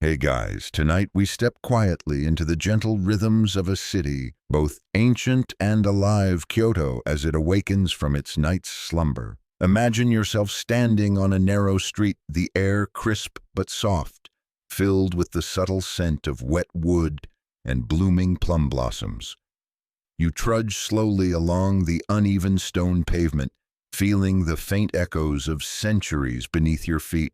Hey guys, tonight we step quietly into the gentle rhythms of a city, both ancient and alive, Kyoto, as it awakens from its night's slumber. Imagine yourself standing on a narrow street, the air crisp but soft, filled with the subtle scent of wet wood and blooming plum blossoms. You trudge slowly along the uneven stone pavement, feeling the faint echoes of centuries beneath your feet,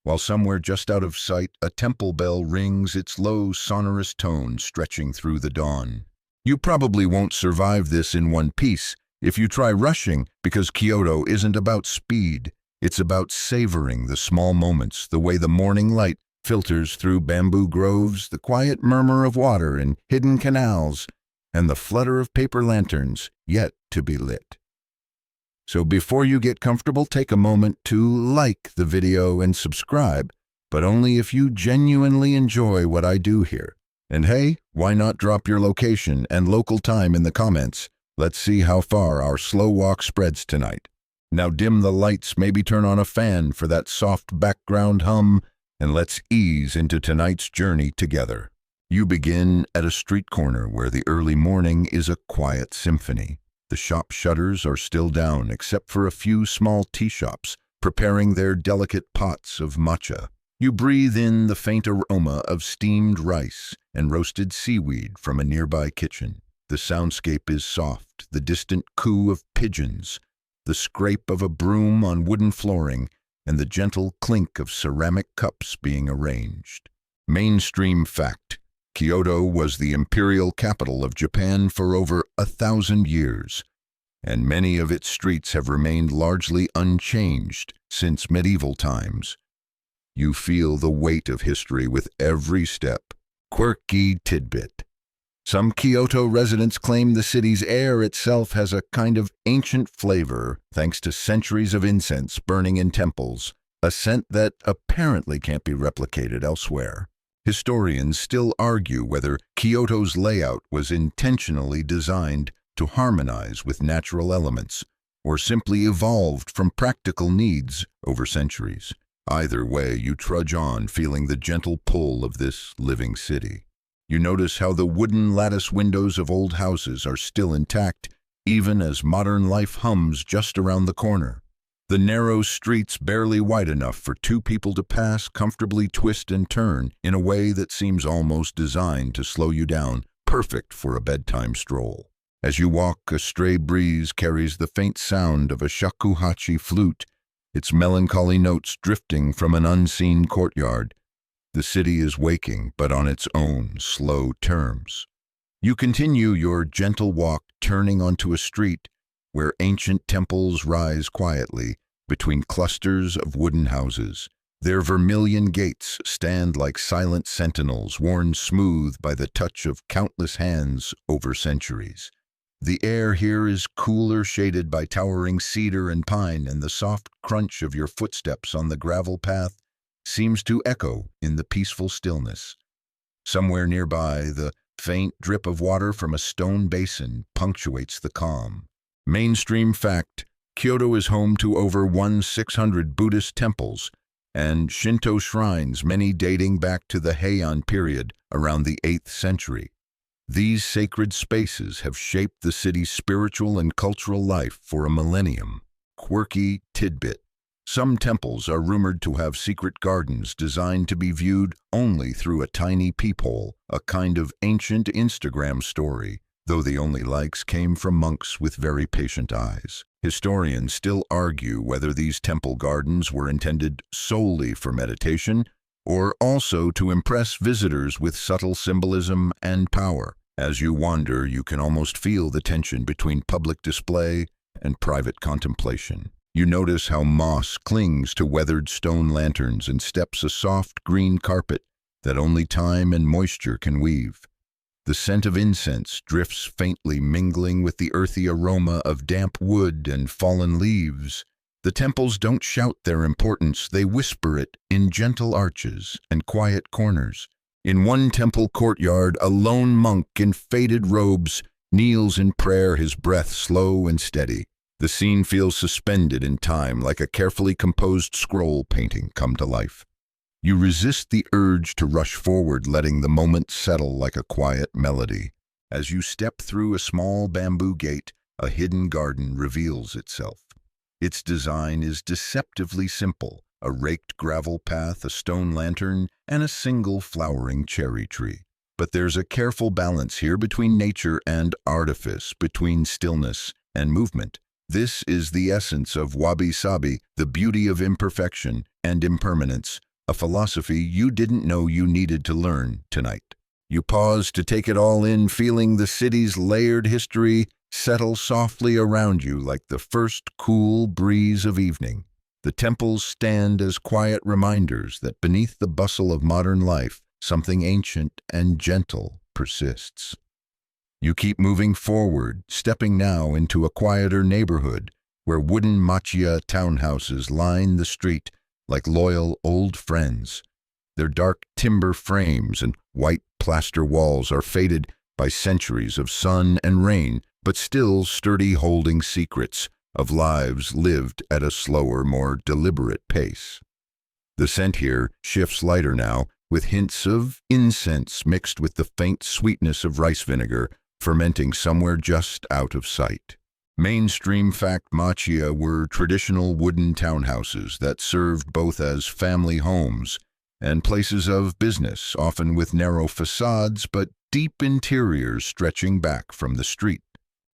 while somewhere just out of sight, a temple bell rings its low, sonorous tone stretching through the dawn. You probably won't survive this in one piece if you try rushing, because Kyoto isn't about speed. It's about savoring the small moments, the way the morning light filters through bamboo groves, the quiet murmur of water in hidden canals, and the flutter of paper lanterns yet to be lit. So before you get comfortable, take a moment to like the video and subscribe, but only if you genuinely enjoy what I do here. And hey, why not drop your location and local time in the comments? Let's see how far our slow walk spreads tonight. Now dim the lights, maybe turn on a fan for that soft background hum, and let's ease into tonight's journey together. You begin at a street corner where the early morning is a quiet symphony. The shop shutters are still down, except for a few small tea shops preparing their delicate pots of matcha. You breathe in the faint aroma of steamed rice and roasted seaweed from a nearby kitchen. The soundscape is soft, the distant coo of pigeons, the scrape of a broom on wooden flooring, and the gentle clink of ceramic cups being arranged. Mainstream fact: Kyoto was the imperial capital of Japan for over 1,000 years, and many of its streets have remained largely unchanged since medieval times. You feel the weight of history with every step. Quirky tidbit: some Kyoto residents claim the city's air itself has a kind of ancient flavor thanks to centuries of incense burning in temples, a scent that apparently can't be replicated elsewhere. Historians still argue whether Kyoto's layout was intentionally designed to harmonize with natural elements, or simply evolved from practical needs over centuries. Either way, you trudge on, feeling the gentle pull of this living city. You notice how the wooden lattice windows of old houses are still intact, even as modern life hums just around the corner. The narrow streets, barely wide enough for two people to pass, comfortably twist and turn in a way that seems almost designed to slow you down, perfect for a bedtime stroll. As you walk, a stray breeze carries the faint sound of a shakuhachi flute, its melancholy notes drifting from an unseen courtyard. The city is waking, but on its own slow terms. You continue your gentle walk, turning onto a street where ancient temples rise quietly between clusters of wooden houses. Their vermilion gates stand like silent sentinels, worn smooth by the touch of countless hands over centuries. The air here is cooler, shaded by towering cedar and pine, and the soft crunch of your footsteps on the gravel path seems to echo in the peaceful stillness. Somewhere nearby, the faint drip of water from a stone basin punctuates the calm. Mainstream fact: Kyoto is home to over 1,600 Buddhist temples and Shinto shrines, many dating back to the Heian period around the 8th century. These sacred spaces have shaped the city's spiritual and cultural life for a millennium. Quirky tidbit: some temples are rumored to have secret gardens designed to be viewed only through a tiny peephole, a kind of ancient Instagram story, though the only likes came from monks with very patient eyes. Historians still argue whether these temple gardens were intended solely for meditation or also to impress visitors with subtle symbolism and power. As you wander, you can almost feel the tension between public display and private contemplation. You notice how moss clings to weathered stone lanterns and steps a soft green carpet that only time and moisture can weave. The scent of incense drifts faintly, mingling with the earthy aroma of damp wood and fallen leaves. The temples don't shout their importance, they whisper it in gentle arches and quiet corners. In one temple courtyard, a lone monk in faded robes kneels in prayer, his breath slow and steady. The scene feels suspended in time, like a carefully composed scroll painting come to life. You resist the urge to rush forward, letting the moment settle like a quiet melody. As you step through a small bamboo gate, a hidden garden reveals itself. Its design is deceptively simple: a raked gravel path, a stone lantern, and a single flowering cherry tree. But there's a careful balance here between nature and artifice, between stillness and movement. This is the essence of wabi-sabi, the beauty of imperfection and impermanence, a philosophy you didn't know you needed to learn tonight. You pause to take it all in, feeling the city's layered history settle softly around you like the first cool breeze of evening. The temples stand as quiet reminders that beneath the bustle of modern life, something ancient and gentle persists. You keep moving forward, stepping now into a quieter neighborhood where wooden machiya townhouses line the street like loyal old friends. Their dark timber frames and white plaster walls are faded by centuries of sun and rain, but still sturdy, holding secrets of lives lived at a slower, more deliberate pace. The scent here shifts lighter now, with hints of incense mixed with the faint sweetness of rice vinegar, fermenting somewhere just out of sight. Mainstream fact machiya were traditional wooden townhouses that served both as family homes and places of business, often with narrow facades but deep interiors stretching back from the street.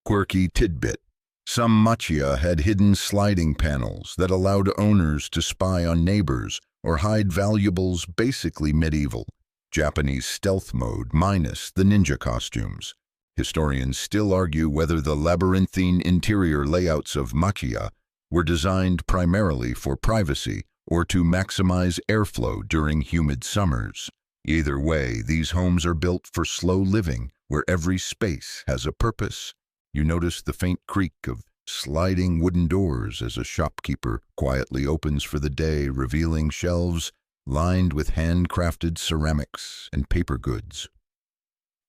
Quirky tidbit: some machiya had hidden sliding panels that allowed owners to spy on neighbors or hide valuables, basically medieval Japanese stealth mode minus the ninja costumes. Historians still argue whether the labyrinthine interior layouts of machiya were designed primarily for privacy or to maximize airflow during humid summers. Either way, these homes are built for slow living, where every space has a purpose. You notice the faint creak of sliding wooden doors as a shopkeeper quietly opens for the day, revealing shelves lined with handcrafted ceramics and paper goods.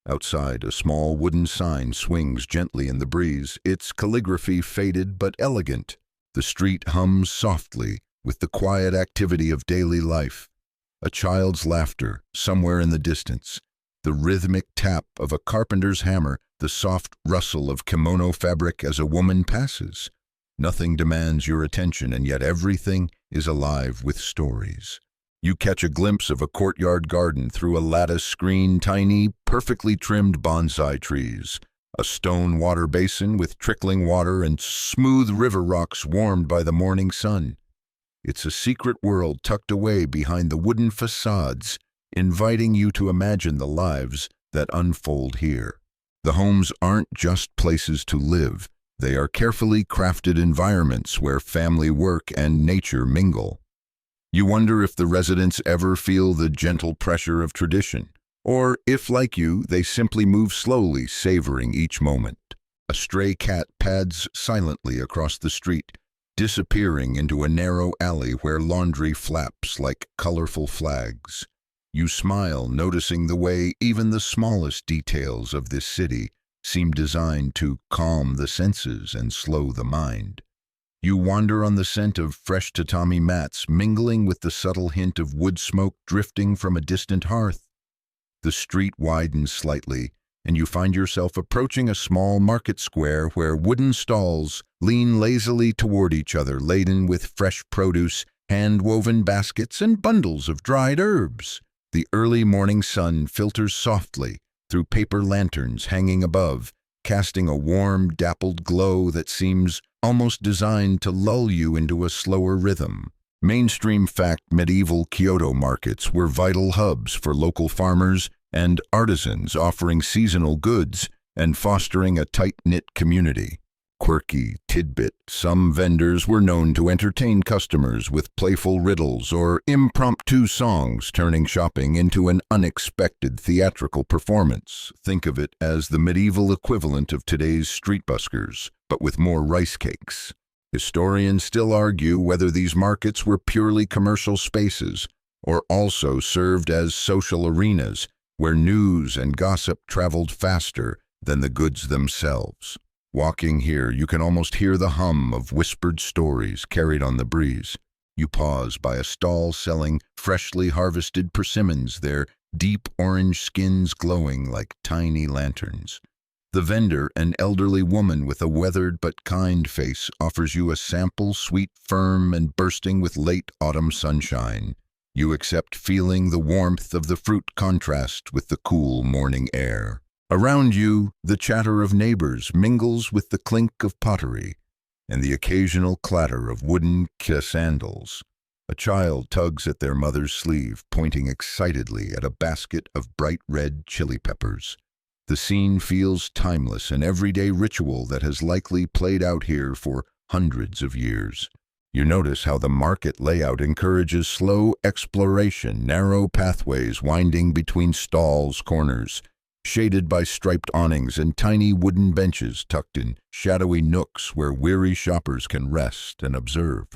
Outside, a small wooden sign swings gently in the breeze, its calligraphy faded but elegant. The street hums softly with the quiet activity of daily life. A child's laughter somewhere in the distance, the rhythmic tap of a carpenter's hammer, the soft rustle of kimono fabric as a woman passes. Nothing demands your attention, and yet everything is alive with stories. You catch a glimpse of a courtyard garden through a lattice screen, tiny, perfectly trimmed bonsai trees, a stone water basin with trickling water and smooth river rocks warmed by the morning sun. It's a secret world tucked away behind the wooden facades, inviting you to imagine the lives that unfold here. The homes aren't just places to live. They are carefully crafted environments where family, work, and nature mingle. You wonder if the residents ever feel the gentle pressure of tradition, or if, like you, they simply move slowly, savoring each moment. A stray cat pads silently across the street, disappearing into a narrow alley where laundry flaps like colorful flags. You smile, noticing the way even the smallest details of this city seem designed to calm the senses and slow the mind. You wander on the scent of fresh tatami mats, mingling with the subtle hint of wood smoke drifting from a distant hearth. The street widens slightly, and you find yourself approaching a small market square where wooden stalls lean lazily toward each other, laden with fresh produce, hand-woven baskets, and bundles of dried herbs. The early morning sun filters softly through paper lanterns hanging above, casting a warm, dappled glow that seems almost designed to lull you into a slower rhythm. Mainstream fact medieval Kyoto markets were vital hubs for local farmers and artisans, offering seasonal goods and fostering a tight-knit community. Quirky tidbit: some vendors were known to entertain customers with playful riddles or impromptu songs, turning shopping into an unexpected theatrical performance. Think of it as the medieval equivalent of today's street buskers, but with more rice cakes. Historians still argue whether these markets were purely commercial spaces or also served as social arenas where news and gossip traveled faster than the goods themselves. Walking here, you can almost hear the hum of whispered stories carried on the breeze. You pause by a stall selling freshly harvested persimmons, their deep orange skins glowing like tiny lanterns. The vendor, an elderly woman with a weathered but kind face, offers you a sample, sweet, firm, and bursting with late autumn sunshine. You accept, feeling the warmth of the fruit contrast with the cool morning air. Around you, the chatter of neighbors mingles with the clink of pottery and the occasional clatter of wooden sandals. A child tugs at their mother's sleeve, pointing excitedly at a basket of bright red chili peppers. The scene feels timeless, an everyday ritual that has likely played out here for hundreds of years. You notice how the market layout encourages slow exploration, narrow pathways winding between stalls' corners, shaded by striped awnings and tiny wooden benches tucked in shadowy nooks where weary shoppers can rest and observe.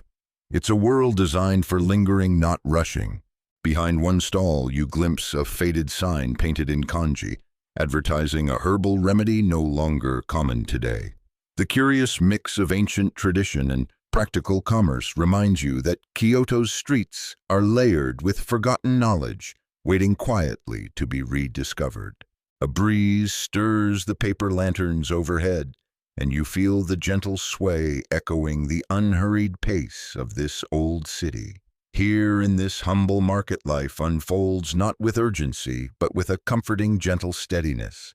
It's a world designed for lingering, not rushing. Behind one stall, you glimpse a faded sign painted in kanji, advertising a herbal remedy no longer common today. The curious mix of ancient tradition and practical commerce reminds you that Kyoto's streets are layered with forgotten knowledge, waiting quietly to be rediscovered. A breeze stirs the paper lanterns overhead, and you feel the gentle sway echoing the unhurried pace of this old city. Here in this humble market, life unfolds not with urgency, but with a comforting, gentle steadiness.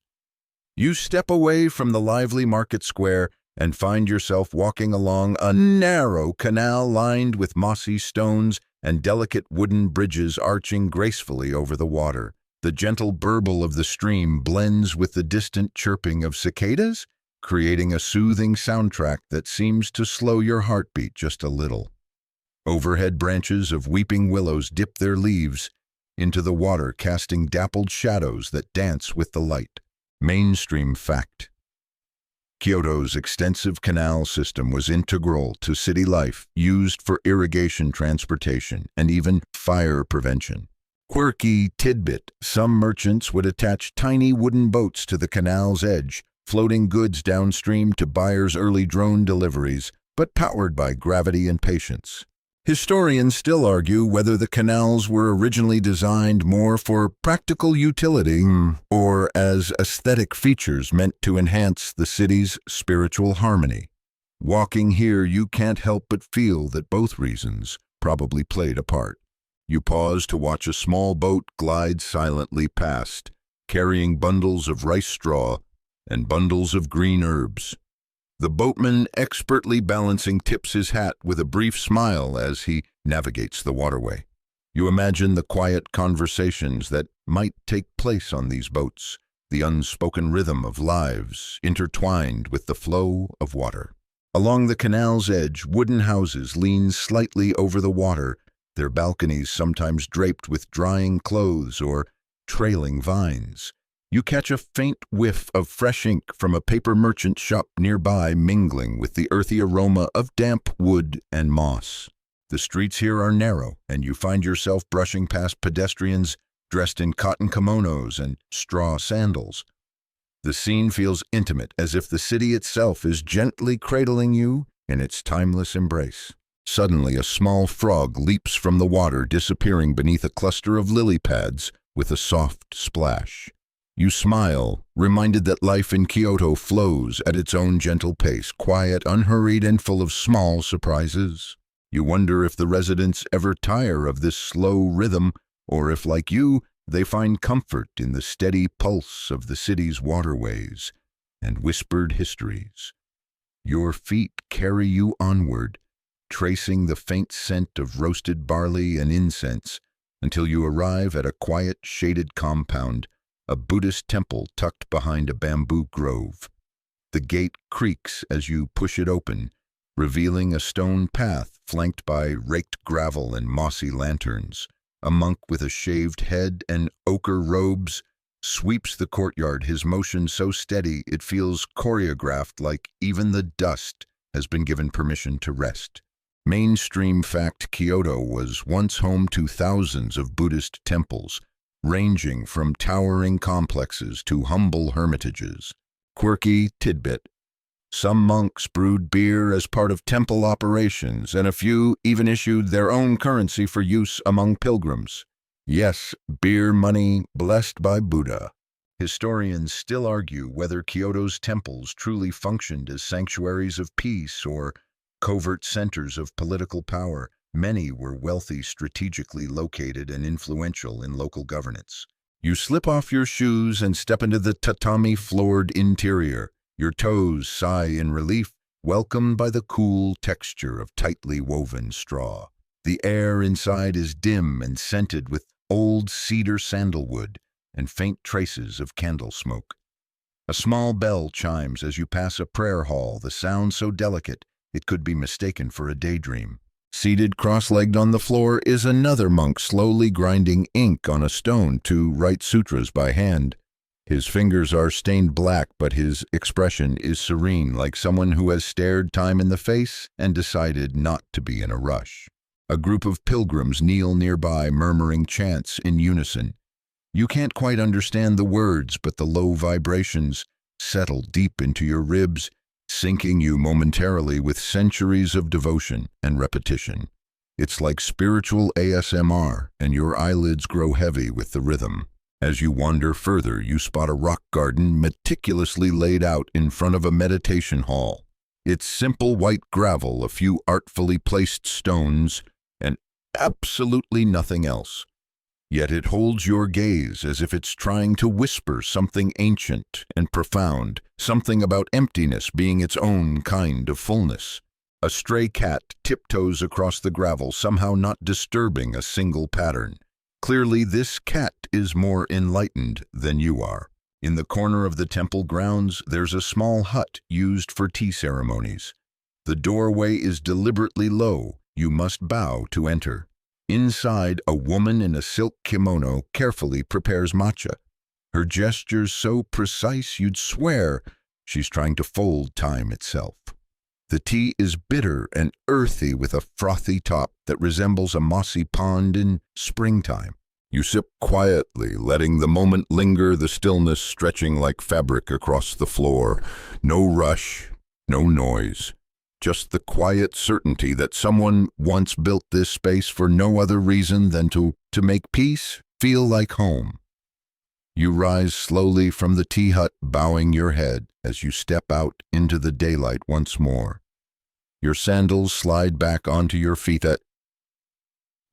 You step away from the lively market square and find yourself walking along a narrow canal lined with mossy stones and delicate wooden bridges arching gracefully over the water. The gentle burble of the stream blends with the distant chirping of cicadas, creating a soothing soundtrack that seems to slow your heartbeat just a little. Overhead branches of weeping willows dip their leaves into the water, casting dappled shadows that dance with the light. Mainstream fact: Kyoto's extensive canal system was integral to city life, used for irrigation, transportation, and even fire prevention. Quirky tidbit: some merchants would attach tiny wooden boats to the canal's edge, floating goods downstream to buyers' early drone deliveries, but powered by gravity and patience. Historians still argue whether the canals were originally designed more for practical utility or as aesthetic features meant to enhance the city's spiritual harmony. Walking here, you can't help but feel that both reasons probably played a part. You pause to watch a small boat glide silently past, carrying bundles of rice straw and bundles of green herbs. The boatman, expertly balancing, tips his hat with a brief smile as he navigates the waterway. You imagine the quiet conversations that might take place on these boats, the unspoken rhythm of lives intertwined with the flow of water. Along the canal's edge, wooden houses lean slightly over the water, their balconies sometimes draped with drying clothes or trailing vines. You catch a faint whiff of fresh ink from a paper merchant shop nearby, mingling with the earthy aroma of damp wood and moss. The streets here are narrow, and you find yourself brushing past pedestrians dressed in cotton kimonos and straw sandals. The scene feels intimate, as if the city itself is gently cradling you in its timeless embrace. Suddenly, a small frog leaps from the water, disappearing beneath a cluster of lily pads with a soft splash. You smile, reminded that life in Kyoto flows at its own gentle pace, quiet, unhurried, and full of small surprises. You wonder if the residents ever tire of this slow rhythm, or if, like you, they find comfort in the steady pulse of the city's waterways and whispered histories. Your feet carry you onward, tracing the faint scent of roasted barley and incense, until you arrive at a quiet, shaded compound, a Buddhist temple tucked behind a bamboo grove. The gate creaks as you push it open, revealing a stone path flanked by raked gravel and mossy lanterns. A monk with a shaved head and ochre robes sweeps the courtyard, his motion so steady it feels choreographed, like even the dust has been given permission to rest. Mainstream fact: Kyoto was once home to thousands of Buddhist temples, ranging from towering complexes to humble hermitages. Quirky tidbit: Some monks brewed beer as part of temple operations, and a few even issued their own currency for use among pilgrims. Yes, beer money blessed by Buddha. Historians still argue whether Kyoto's temples truly functioned as sanctuaries of peace or covert centers of political power. Many were wealthy, strategically located, and influential in local governance. You slip off your shoes and step into the tatami-floored interior. Your toes sigh in relief, welcomed by the cool texture of tightly woven straw. The air inside is dim and scented with old cedar sandalwood and faint traces of candle smoke. A small bell chimes as you pass a prayer hall, the sound so delicate it could be mistaken for a daydream. Seated cross-legged on the floor is another monk slowly grinding ink on a stone to write sutras by hand. His fingers are stained black, but his expression is serene, like someone who has stared time in the face and decided not to be in a rush. A group of pilgrims kneel nearby, murmuring chants in unison. You can't quite understand the words, but the low vibrations settle deep into your ribs, sinking you momentarily with centuries of devotion and repetition. It's like spiritual ASMR, and your eyelids grow heavy with the rhythm. As you wander further, you spot a rock garden meticulously laid out in front of a meditation hall. It's simple white gravel, a few artfully placed stones, and absolutely nothing else. Yet it holds your gaze as if it's trying to whisper something ancient and profound, something about emptiness being its own kind of fullness. A stray cat tiptoes across the gravel, somehow not disturbing a single pattern. Clearly, this cat is more enlightened than you are. In the corner of the temple grounds, there's a small hut used for tea ceremonies. The doorway is deliberately low. You must bow to enter. Inside, a woman in a silk kimono carefully prepares matcha. Her gestures so precise you'd swear she's trying to fold time itself. The tea is bitter and earthy with a frothy top that resembles a mossy pond in springtime. You sip quietly, letting the moment linger, the stillness stretching like fabric across the floor. No rush, no noise. Just the quiet certainty that someone once built this space for no other reason than to make peace feel like home. You rise slowly from the tea hut, bowing your head as you step out into the daylight once more. Your sandals slide back onto your feet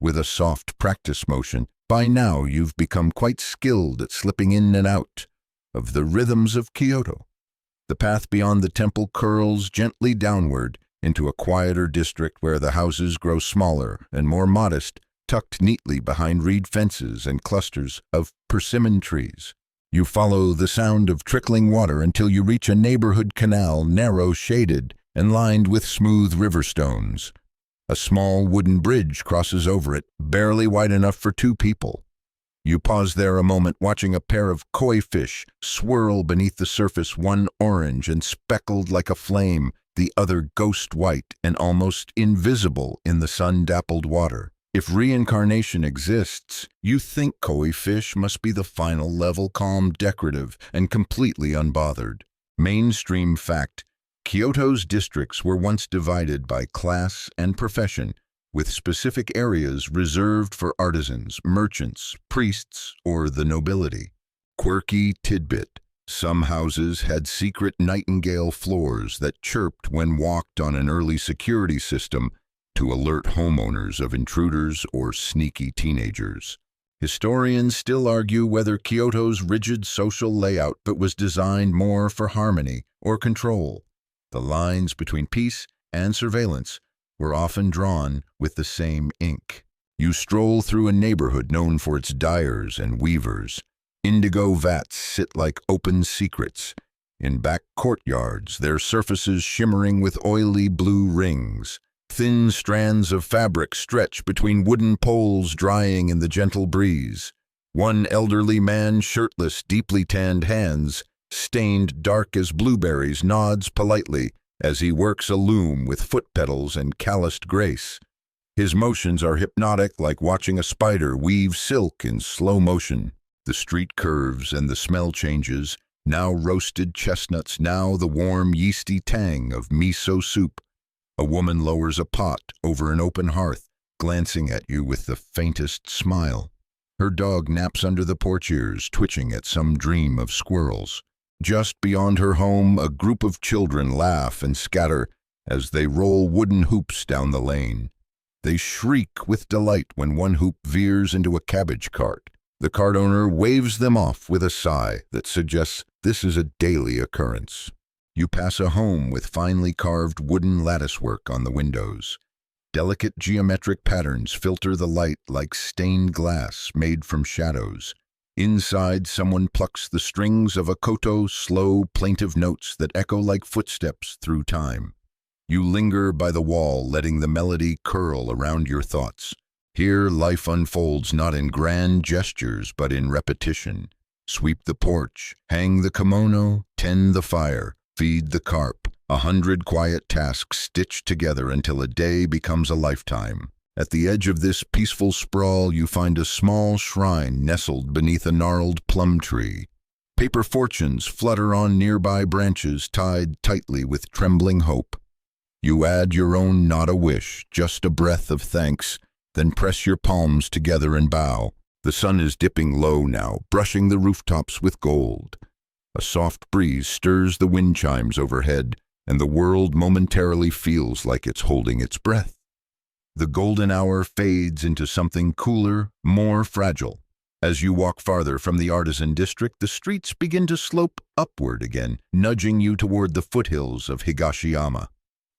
with a soft practice motion. By now, you've become quite skilled at slipping in and out of the rhythms of Kyoto. The path beyond the temple curls gently downward into a quieter district where the houses grow smaller and more modest, tucked neatly behind reed fences and clusters of persimmon trees. You follow the sound of trickling water until you reach a neighborhood canal, narrow, shaded, and lined with smooth river stones. A small wooden bridge crosses over it, barely wide enough for two people. You pause there a moment, watching a pair of koi fish swirl beneath the surface, one orange and speckled like a flame, the other ghost white and almost invisible in the sun-dappled water. If reincarnation exists, you think koi fish must be the final level, calm, decorative, and completely unbothered. Mainstream fact: Kyoto's districts were once divided by class and profession, with specific areas reserved for artisans, merchants, priests, or the nobility. Quirky tidbit: some houses had secret nightingale floors that chirped when walked on an early security system to alert homeowners of intruders or sneaky teenagers. Historians still argue whether Kyoto's rigid social layout was designed more for harmony or control. The lines between peace and surveillance were often drawn with the same ink. You stroll through a neighborhood known for its dyers and weavers. Indigo vats sit like open secrets. In back courtyards, their surfaces shimmering with oily blue rings. Thin strands of fabric stretch between wooden poles, drying in the gentle breeze. One elderly man, shirtless, deeply tanned hands, stained dark as blueberries, nods politely as he works a loom with foot pedals and calloused grace. His motions are hypnotic, like watching a spider weave silk in slow motion. The street curves and the smell changes. Now roasted chestnuts, now the warm, yeasty tang of miso soup. A woman lowers a pot over an open hearth, glancing at you with the faintest smile. Her dog naps under the porch ears, twitching at some dream of squirrels. Just beyond her home, a group of children laugh and scatter as they roll wooden hoops down the lane. They shriek with delight when one hoop veers into a cabbage cart. The cart owner waves them off with a sigh that suggests this is a daily occurrence. You pass a home with finely carved wooden latticework on the windows. Delicate geometric patterns filter the light like stained glass made from shadows. Inside, someone plucks the strings of a koto, slow, plaintive notes that echo like footsteps through time. You linger by the wall, letting the melody curl around your thoughts. Here, life unfolds not in grand gestures, but in repetition. Sweep the porch, hang the kimono, tend the fire, feed the carp. 100 quiet tasks stitched together until a day becomes a lifetime. At the edge of this peaceful sprawl, you find a small shrine nestled beneath a gnarled plum tree. Paper fortunes flutter on nearby branches, tied tightly with trembling hope. You add your own, not a wish, just a breath of thanks, then press your palms together and bow. The sun is dipping low now, brushing the rooftops with gold. A soft breeze stirs the wind chimes overhead, and the world momentarily feels like it's holding its breath. The golden hour fades into something cooler, more fragile. As you walk farther from the artisan district, the streets begin to slope upward again, nudging you toward the foothills of Higashiyama.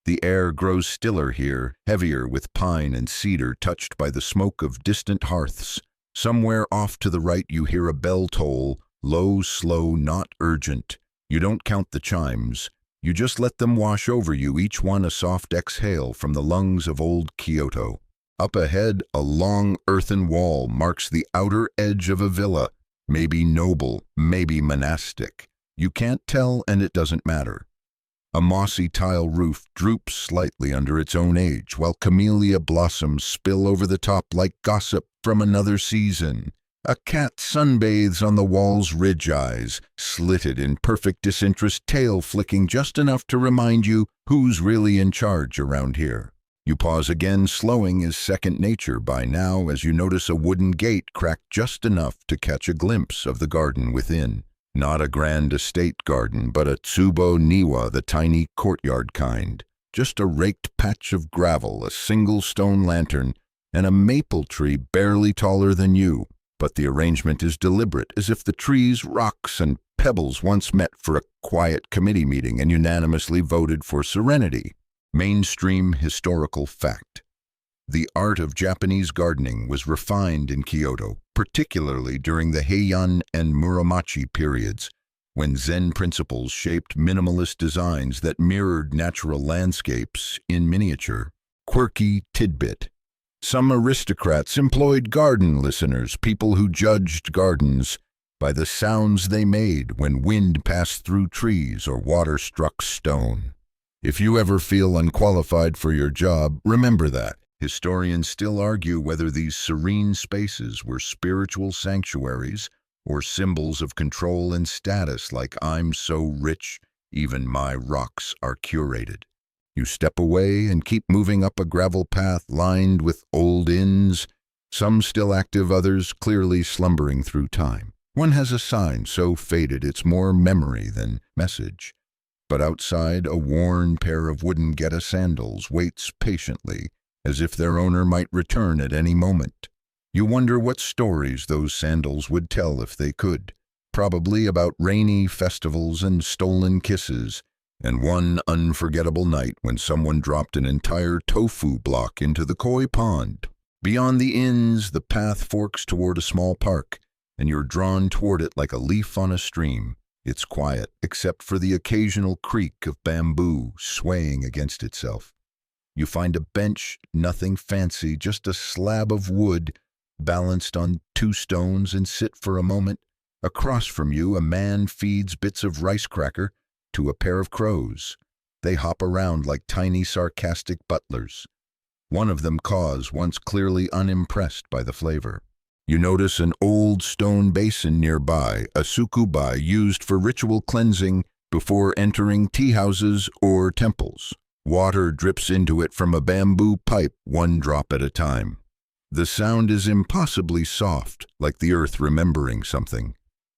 The air grows stiller here, heavier with pine and cedar touched by the smoke of distant hearths. Somewhere off to the right you hear a bell toll, low, slow, not urgent. You don't count the chimes. You just let them wash over you, each one a soft exhale from the lungs of old Kyoto. Up ahead, a long earthen wall marks the outer edge of a villa, maybe noble, maybe monastic. You can't tell, and it doesn't matter. A mossy tile roof droops slightly under its own age, while camellia blossoms spill over the top like gossip from another season. A cat sunbathes on the wall's ridge eyes, slitted in perfect disinterest, tail flicking just enough to remind you who's really in charge around here. You pause again, slowing is second nature by now as you notice a wooden gate cracked just enough to catch a glimpse of the garden within. Not a grand estate garden, but a tsubo niwa, the tiny courtyard kind. Just a raked patch of gravel, a single stone lantern, and a maple tree barely taller than you. But the arrangement is deliberate, as if the trees, rocks, and pebbles once met for a quiet committee meeting and unanimously voted for serenity. Mainstream historical fact. The art of Japanese gardening was refined in Kyoto, particularly during the Heian and Muromachi periods, when Zen principles shaped minimalist designs that mirrored natural landscapes in miniature. Quirky tidbit. Some aristocrats employed garden listeners, people who judged gardens by the sounds they made when wind passed through trees or water struck stone. If you ever feel unqualified for your job, remember that. Historians still argue whether these serene spaces were spiritual sanctuaries or symbols of control and status, like "I'm so rich, even my rocks are curated." You step away and keep moving up a gravel path lined with old inns, some still active, others clearly slumbering through time. One has a sign so faded it's more memory than message. But outside, a worn pair of wooden geta sandals waits patiently, as if their owner might return at any moment. You wonder what stories those sandals would tell if they could. Probably about rainy festivals and stolen kisses, and one unforgettable night when someone dropped an entire tofu block into the koi pond. Beyond the inns, the path forks toward a small park, and you're drawn toward it like a leaf on a stream. It's quiet, except for the occasional creak of bamboo swaying against itself. You find a bench, nothing fancy, just a slab of wood balanced on two stones, and sit for a moment. Across from you, a man feeds bits of rice cracker to a pair of crows. They hop around like tiny sarcastic butlers. One of them caws, once clearly unimpressed by the flavor. You notice an old stone basin nearby, a sukubai used for ritual cleansing before entering tea houses or temples. Water drips into it from a bamboo pipe, one drop at a time. The sound is impossibly soft, like the earth remembering something.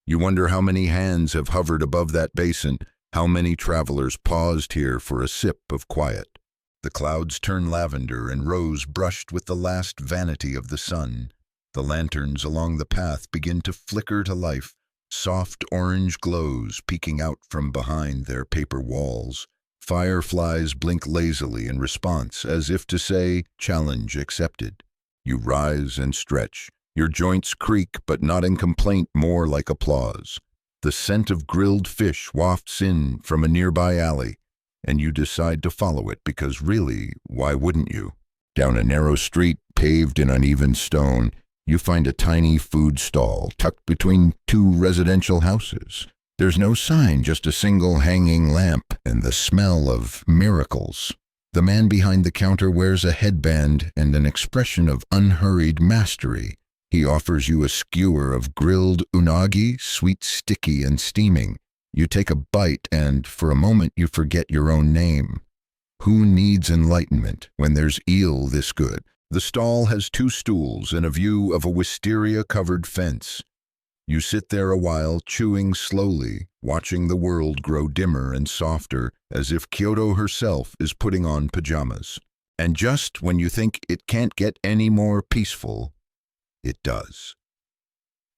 You wonder how many hands have hovered above that basin, how many travelers paused here for a sip of quiet. The clouds turn lavender and rose brushed with the last vanity of the sun. The lanterns along the path begin to flicker to life, soft orange glows peeking out from behind their paper walls. Fireflies blink lazily in response, as if to say, challenge accepted. You rise and stretch. Your joints creak, but not in complaint, more like applause. The scent of grilled fish wafts in from a nearby alley, and you decide to follow it because really, why wouldn't you? Down a narrow street paved in uneven stone, you find a tiny food stall tucked between two residential houses. There's no sign, just a single hanging lamp and the smell of miracles. The man behind the counter wears a headband and an expression of unhurried mastery. He offers you a skewer of grilled unagi, sweet, sticky, and steaming. You take a bite and, for a moment, you forget your own name. Who needs enlightenment when there's eel this good? The stall has 2 stools and a view of a wisteria-covered fence. You sit there a while, chewing slowly, watching the world grow dimmer and softer, as if Kyoto herself is putting on pajamas. And just when you think it can't get any more peaceful, it does.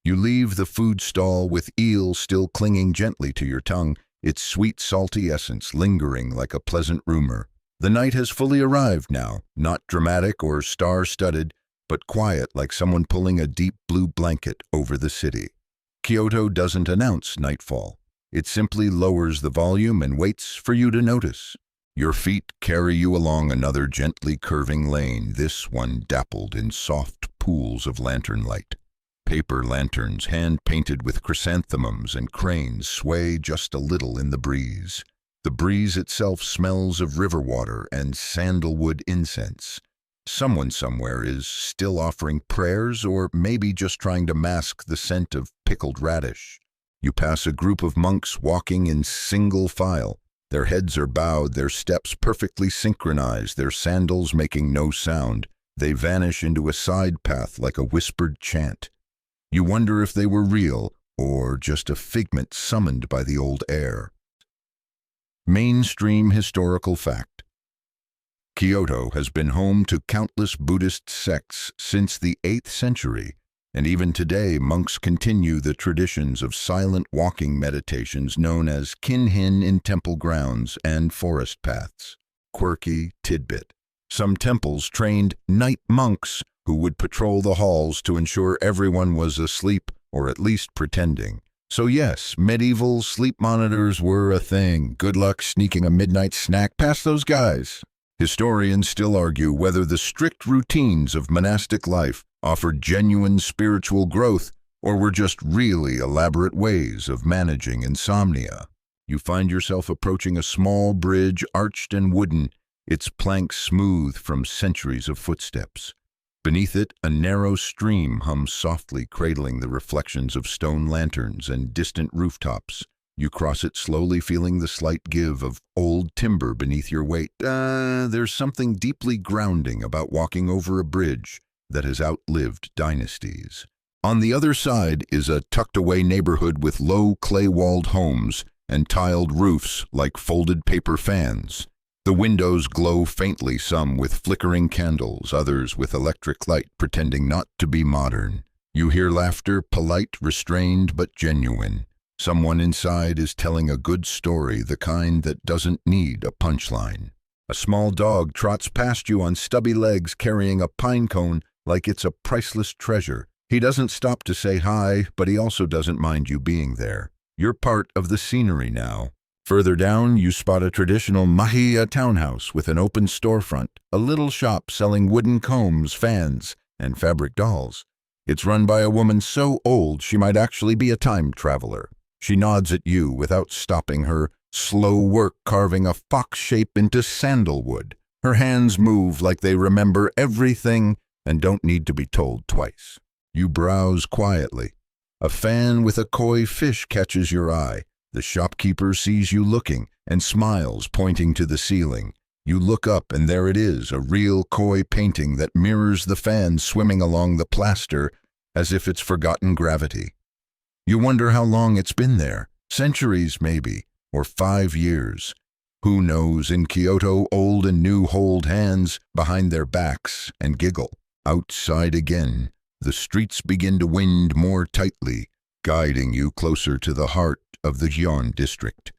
You leave the food stall with eel still clinging gently to your tongue, its sweet, salty essence lingering like a pleasant rumor. The night has fully arrived now, not dramatic or star-studded, but quiet like someone pulling a deep blue blanket over the city. Kyoto doesn't announce nightfall. It simply lowers the volume and waits for you to notice. Your feet carry you along another gently curving lane, this one dappled in soft pools of lantern light. Paper lanterns, hand-painted with chrysanthemums and cranes, sway just a little in the breeze. The breeze itself smells of river water and sandalwood incense. Someone somewhere is still offering prayers or maybe just trying to mask the scent of pickled radish. You pass a group of monks walking in single file. Their heads are bowed, their steps perfectly synchronized, their sandals making no sound. They vanish into a side path like a whispered chant. You wonder if they were real or just a figment summoned by the old air. Mainstream historical fact. Kyoto has been home to countless Buddhist sects since the 8th century, and even today monks continue the traditions of silent walking meditations known as kinhin in temple grounds and forest paths. Quirky tidbit. Some temples trained night monks who would patrol the halls to ensure everyone was asleep or at least pretending. So yes, medieval sleep monitors were a thing. Good luck sneaking a midnight snack past those guys. Historians still argue whether the strict routines of monastic life offered genuine spiritual growth or were just really elaborate ways of managing insomnia. You find yourself approaching a small bridge, arched and wooden, its planks smooth from centuries of footsteps. Beneath it, a narrow stream hums softly, cradling the reflections of stone lanterns and distant rooftops. You cross it slowly, feeling the slight give of old timber beneath your weight. There's something deeply grounding about walking over a bridge that has outlived dynasties. On the other side is a tucked-away neighborhood with low clay-walled homes and tiled roofs like folded paper fans. The windows glow faintly, some with flickering candles, others with electric light pretending not to be modern. You hear laughter, polite, restrained, but genuine. Someone inside is telling a good story, the kind that doesn't need a punchline. A small dog trots past you on stubby legs carrying a pine cone like it's a priceless treasure. He doesn't stop to say hi, but he also doesn't mind you being there. You're part of the scenery now. Further down, you spot a traditional mahiya townhouse with an open storefront, a little shop selling wooden combs, fans, and fabric dolls. It's run by a woman so old she might actually be a time traveler. She nods at you without stopping her slow work carving a fox shape into sandalwood. Her hands move like they remember everything and don't need to be told twice. You browse quietly. A fan with a koi fish catches your eye. The shopkeeper sees you looking and smiles, pointing to the ceiling. You look up and there it is, a real koi painting that mirrors the fan swimming along the plaster as if it's forgotten gravity. You wonder how long it's been there. Centuries, maybe, or 5 years. Who knows? In Kyoto, old and new hold hands behind their backs and giggle. Outside again, the streets begin to wind more tightly, guiding you closer to the heart of the Gion district.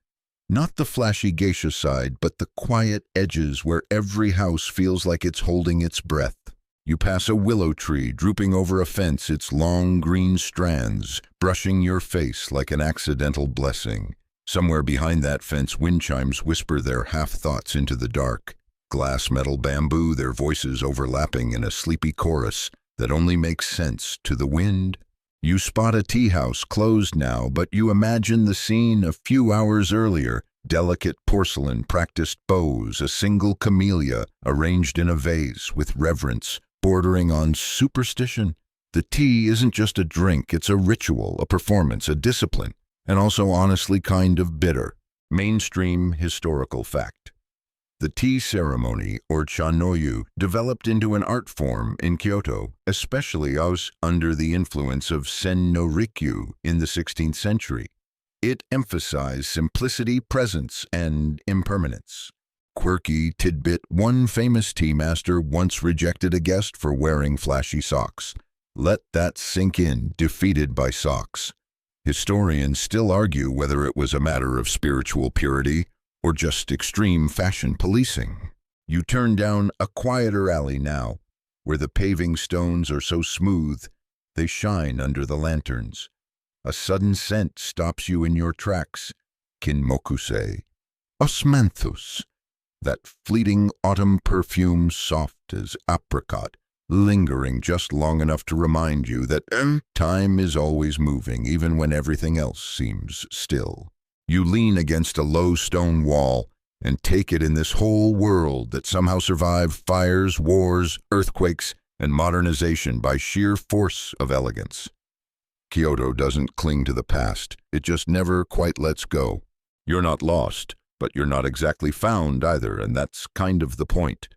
Not the flashy geisha side, but the quiet edges where every house feels like it's holding its breath. You pass a willow tree drooping over a fence, its long green strands brushing your face like an accidental blessing. Somewhere behind that fence, wind chimes whisper their half-thoughts into the dark. Glass, metal, bamboo, their voices overlapping in a sleepy chorus that only makes sense to the wind. You spot a tea house closed now, but you imagine the scene a few hours earlier. Delicate porcelain, practiced bows, a single camellia arranged in a vase with reverence, bordering on superstition. The tea isn't just a drink, it's a ritual, a performance, a discipline, and also honestly kind of bitter. Mainstream historical fact. The tea ceremony, or chanoyu, developed into an art form in Kyoto, especially under the influence of Sen no Rikyu in the 16th century. It emphasized simplicity, presence, and impermanence. Quirky tidbit: one famous tea master once rejected a guest for wearing flashy socks. Let that sink in, defeated by socks. Historians still argue whether it was a matter of spiritual purity or just extreme fashion policing. You turn down a quieter alley now, where the paving stones are so smooth they shine under the lanterns. A sudden scent stops you in your tracks. Kinmokuse. Osmanthus. That fleeting autumn perfume, soft as apricot, lingering just long enough to remind you that time is always moving, even when everything else seems still. You lean against a low stone wall and take it in this whole world that somehow survived fires, wars, earthquakes, and modernization by sheer force of elegance. Kyoto doesn't cling to the past. It just never quite lets go. You're not lost, but you're not exactly found either, and that's kind of the point.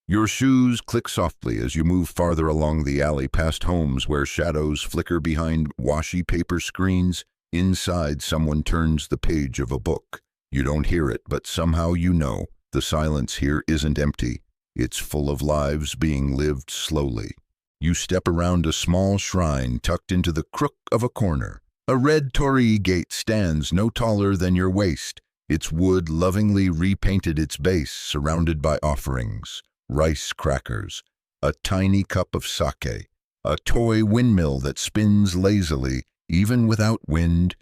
Your shoes click softly as you move farther along the alley past homes where shadows flicker behind washy paper screens. Inside, someone turns the page of a book. You don't hear it, but somehow you know the silence here isn't empty. It's full of lives being lived slowly. You step around a small shrine tucked into the crook of a corner. A red torii gate stands no taller than your waist. Its wood lovingly repainted its base, surrounded by offerings, rice crackers, a tiny cup of sake, a toy windmill that spins lazily, even without wind.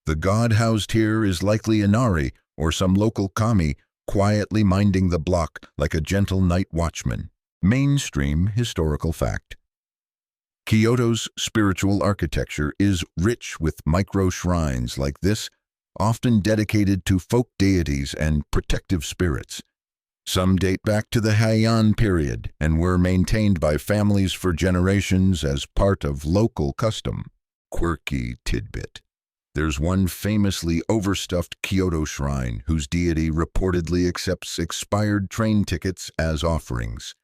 The god housed here is likely Inari or some local kami, quietly minding the block like a gentle night watchman. Mainstream historical fact. Kyoto's spiritual architecture is rich with micro-shrines like this, often dedicated to folk deities and protective spirits. Some date back to the Heian period and were maintained by families for generations as part of local custom. Quirky tidbit. There's one famously overstuffed Kyoto shrine whose deity reportedly accepts expired train tickets as offerings.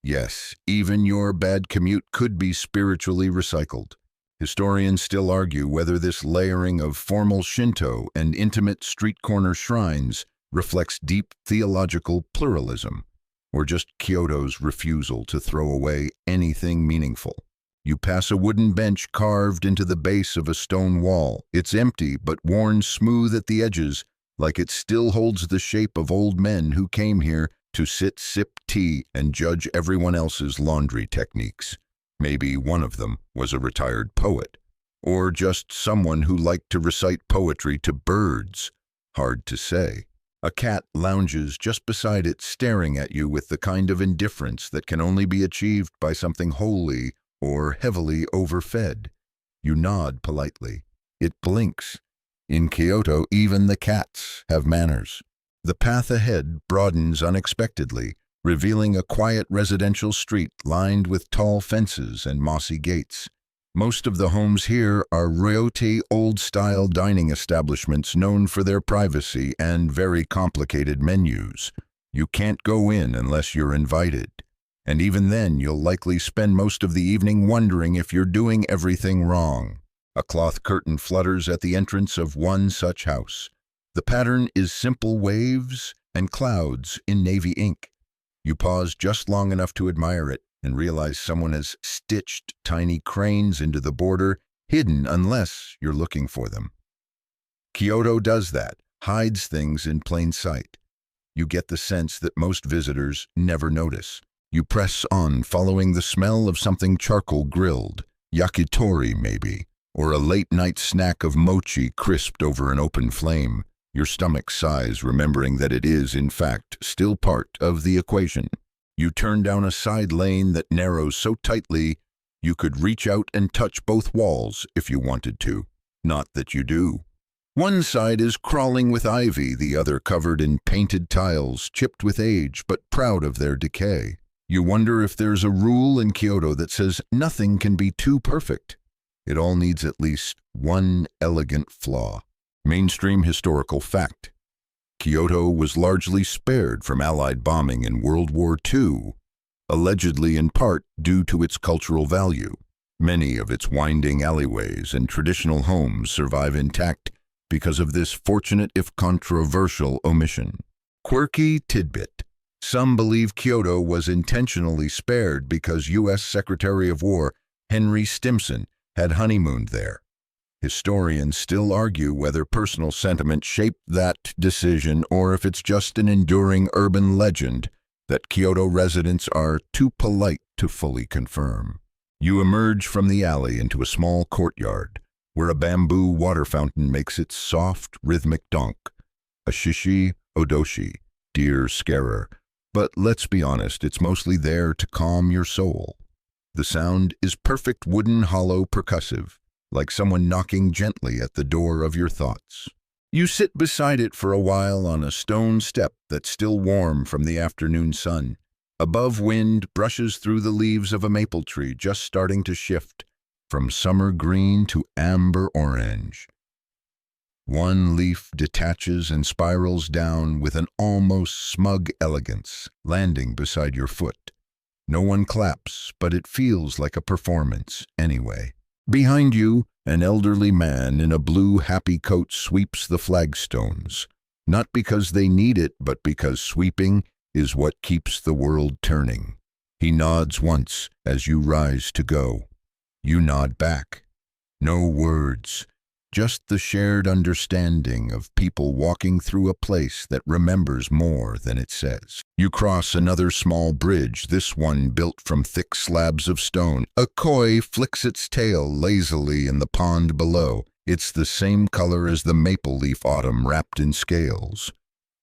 Yes, even your bad commute could be spiritually recycled. Historians still argue whether this layering of formal Shinto and intimate street corner shrines reflects deep theological pluralism, or just Kyoto's refusal to throw away anything meaningful. You pass a wooden bench carved into the base of a stone wall. It's empty but worn smooth at the edges, like it still holds the shape of old men who came here to sit, sip tea, and judge everyone else's laundry techniques. Maybe one of them was a retired poet, or just someone who liked to recite poetry to birds. Hard to say. A cat lounges just beside it, staring at you with the kind of indifference that can only be achieved by something holy or heavily overfed. You nod politely. It blinks. In Kyoto, even the cats have manners. The path ahead broadens unexpectedly, revealing a quiet residential street lined with tall fences and mossy gates. Most of the homes here are ryote old-style dining establishments known for their privacy and very complicated menus. You can't go in unless you're invited. And even then, you'll likely spend most of the evening wondering if you're doing everything wrong. A cloth curtain flutters at the entrance of one such house. The pattern is simple waves and clouds in navy ink. You pause just long enough to admire it and realize someone has stitched tiny cranes into the border, hidden unless you're looking for them. Kyoto does that, hides things in plain sight. You get the sense that most visitors never notice. You press on, following the smell of something charcoal grilled, yakitori maybe, or a late-night snack of mochi crisped over an open flame. Your stomach sighs, remembering that it is, in fact, still part of the equation. You turn down a side lane that narrows so tightly you could reach out and touch both walls if you wanted to. Not that you do. One side is crawling with ivy, the other covered in painted tiles, chipped with age but proud of their decay. You wonder if there's a rule in Kyoto that says nothing can be too perfect. It all needs at least one elegant flaw. Mainstream historical fact. Kyoto was largely spared from Allied bombing in World War II, allegedly in part due to its cultural value. Many of its winding alleyways and traditional homes survive intact because of this fortunate if controversial omission. Quirky tidbit. Some believe Kyoto was intentionally spared because U.S. Secretary of War Henry Stimson had honeymooned there. Historians still argue whether personal sentiment shaped that decision or if it's just an enduring urban legend that Kyoto residents are too polite to fully confirm. You emerge from the alley into a small courtyard where a bamboo water fountain makes its soft, rhythmic donk, a shishi odoshi, deer scarer. But let's be honest, it's mostly there to calm your soul. The sound is perfect wooden hollow percussive, like someone knocking gently at the door of your thoughts. You sit beside it for a while on a stone step that's still warm from the afternoon sun. Above, wind brushes through the leaves of a maple tree just starting to shift from summer green to amber orange. One leaf detaches and spirals down with an almost smug elegance, landing beside your foot. No one claps, but it feels like a performance anyway. Behind you, an elderly man in a blue happy coat sweeps the flagstones, not because they need it, but because sweeping is what keeps the world turning. He nods once as you rise to go. You nod back. No words, just the shared understanding of people walking through a place that remembers more than it says. You cross another small bridge, this one built from thick slabs of stone. A koi flicks its tail lazily in the pond below. It's the same color as the maple leaf autumn wrapped in scales.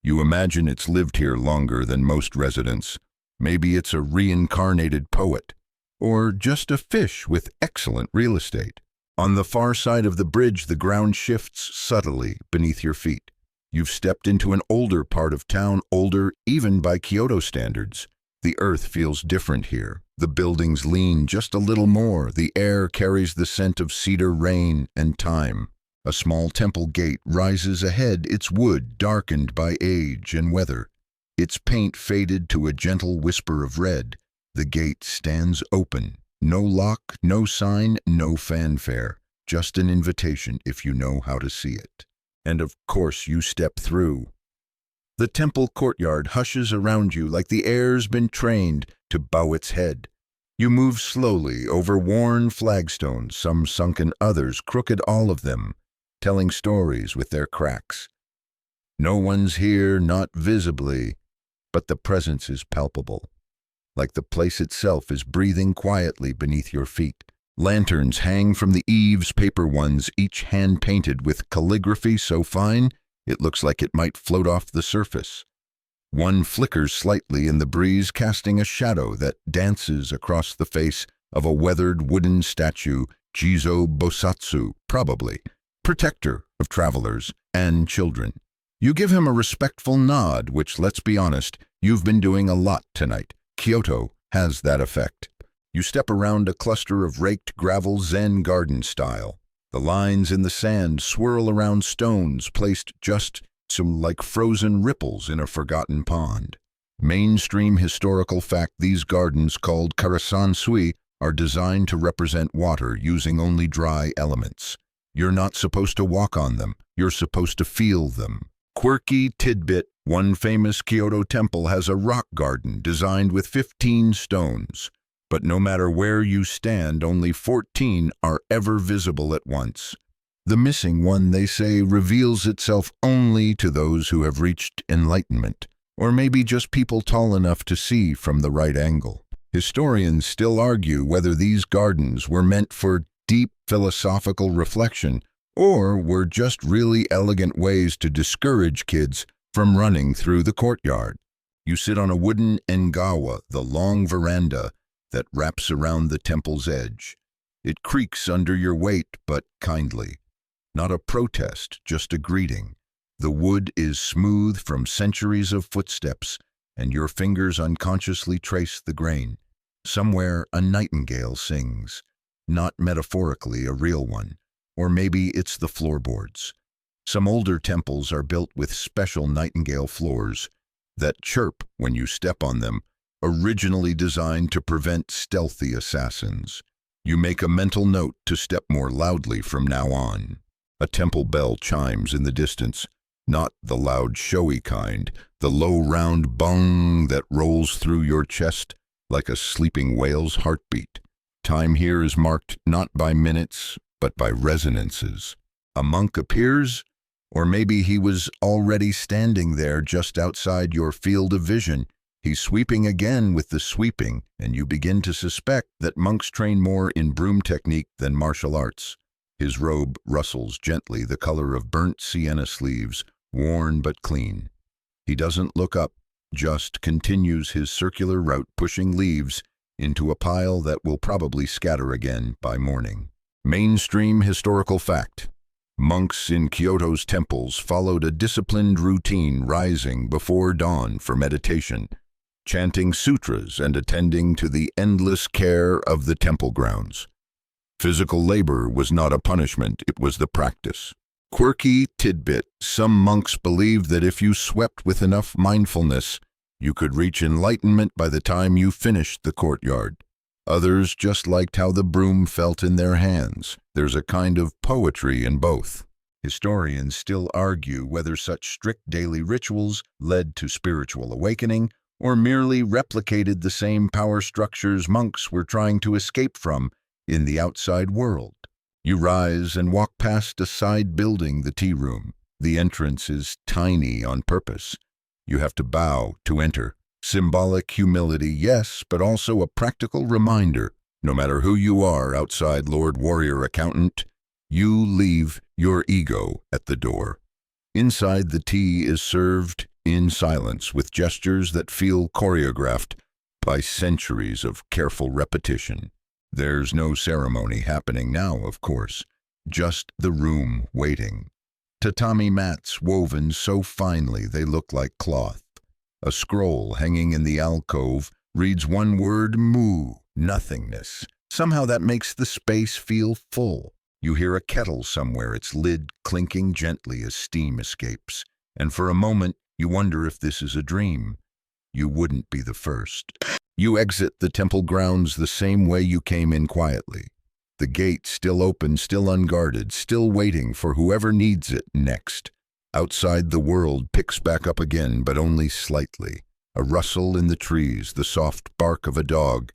You imagine it's lived here longer than most residents. Maybe it's a reincarnated poet, or just a fish with excellent real estate. On the far side of the bridge, the ground shifts subtly beneath your feet. You've stepped into an older part of town, older even by Kyoto standards. The earth feels different here. The buildings lean just a little more. The air carries the scent of cedar, rain, and time. A small temple gate rises ahead, its wood darkened by age and weather. Its paint faded to a gentle whisper of red. The gate stands open. No lock, no sign, no fanfare. Just an invitation if you know how to see it. And of course you step through. The temple courtyard hushes around you like the air's been trained to bow its head. You move slowly over worn flagstones, some sunken, others crooked, all of them, telling stories with their cracks. No one's here, not visibly, but the presence is palpable. Like the place itself is breathing quietly beneath your feet. Lanterns hang from the eaves, paper ones, each hand-painted with calligraphy so fine it looks like it might float off the surface. One flickers slightly in the breeze, casting a shadow that dances across the face of a weathered wooden statue, Jizo Bosatsu, probably, protector of travelers and children. You give him a respectful nod, which, let's be honest, You've been doing a lot tonight. Kyoto has that effect. You step around a cluster of raked gravel Zen garden style. The lines in the sand swirl around stones placed just like frozen ripples in a forgotten pond. Mainstream historical fact: these gardens, called karasansui, are designed to represent water using only dry elements. You're not supposed to walk on them, you're supposed to feel them. Quirky tidbit: one famous Kyoto temple has a rock garden designed with 15 stones. But no matter where you stand, only 14 are ever visible at once. The missing one, they say, reveals itself only to those who have reached enlightenment, or maybe just people tall enough to see from the right angle. Historians still argue whether these gardens were meant for deep philosophical reflection or were just really elegant ways to discourage kids from running through the courtyard. You sit on a wooden engawa, the long veranda that wraps around the temple's edge. It creaks under your weight, but kindly. Not a protest, just a greeting. The wood is smooth from centuries of footsteps, and your fingers unconsciously trace the grain. Somewhere a nightingale sings, not metaphorically, a real one. Or maybe it's the floorboards. Some older temples are built with special nightingale floors that chirp when you step on them, originally designed to prevent stealthy assassins. You make a mental note to step more loudly from now on. A temple bell chimes in the distance, not the loud, showy kind, the low, round bung that rolls through your chest like a sleeping whale's heartbeat. Time here is marked not by minutes, but by resonances. A monk appears, or maybe he was already standing there just outside your field of vision. He's sweeping again with the sweeping, and you begin to suspect that monks train more in broom technique than martial arts. His robe rustles gently, the color of burnt sienna sleeves, worn but clean. He doesn't look up, just continues his circular route, pushing leaves into a pile that will probably scatter again by morning. Mainstream historical fact: monks in Kyoto's temples followed a disciplined routine, rising before dawn for meditation, chanting sutras and attending to the endless care of the temple grounds. Physical labor was not a punishment, it was the practice. Quirky tidbit: some monks believed that if you swept with enough mindfulness, you could reach enlightenment by the time you finished the courtyard. Others just liked how the broom felt in their hands. There's a kind of poetry in both. Historians still argue whether such strict daily rituals led to spiritual awakening or merely replicated the same power structures monks were trying to escape from in the outside world. You rise and walk past a side building, the tea room. The entrance is tiny on purpose. You have to bow to enter. Symbolic humility, yes, but also a practical reminder: no matter who you are outside Lord Warrior Accountant, you leave your ego at the door. Inside, the tea is served in silence with gestures that feel choreographed by centuries of careful repetition. There's no ceremony happening now, of course, just the room waiting. Tatami mats woven so finely they look like cloth. A scroll hanging in the alcove reads one word: mu, nothingness. Somehow that makes the space feel full. You hear a kettle somewhere, its lid clinking gently as steam escapes. And for a moment, you wonder if this is a dream. You wouldn't be the first. You exit the temple grounds the same way you came in, quietly. The gate still open, still unguarded, still waiting for whoever needs it next. Outside, the world picks back up again, but only slightly. A rustle in the trees, the soft bark of a dog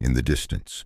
in the distance,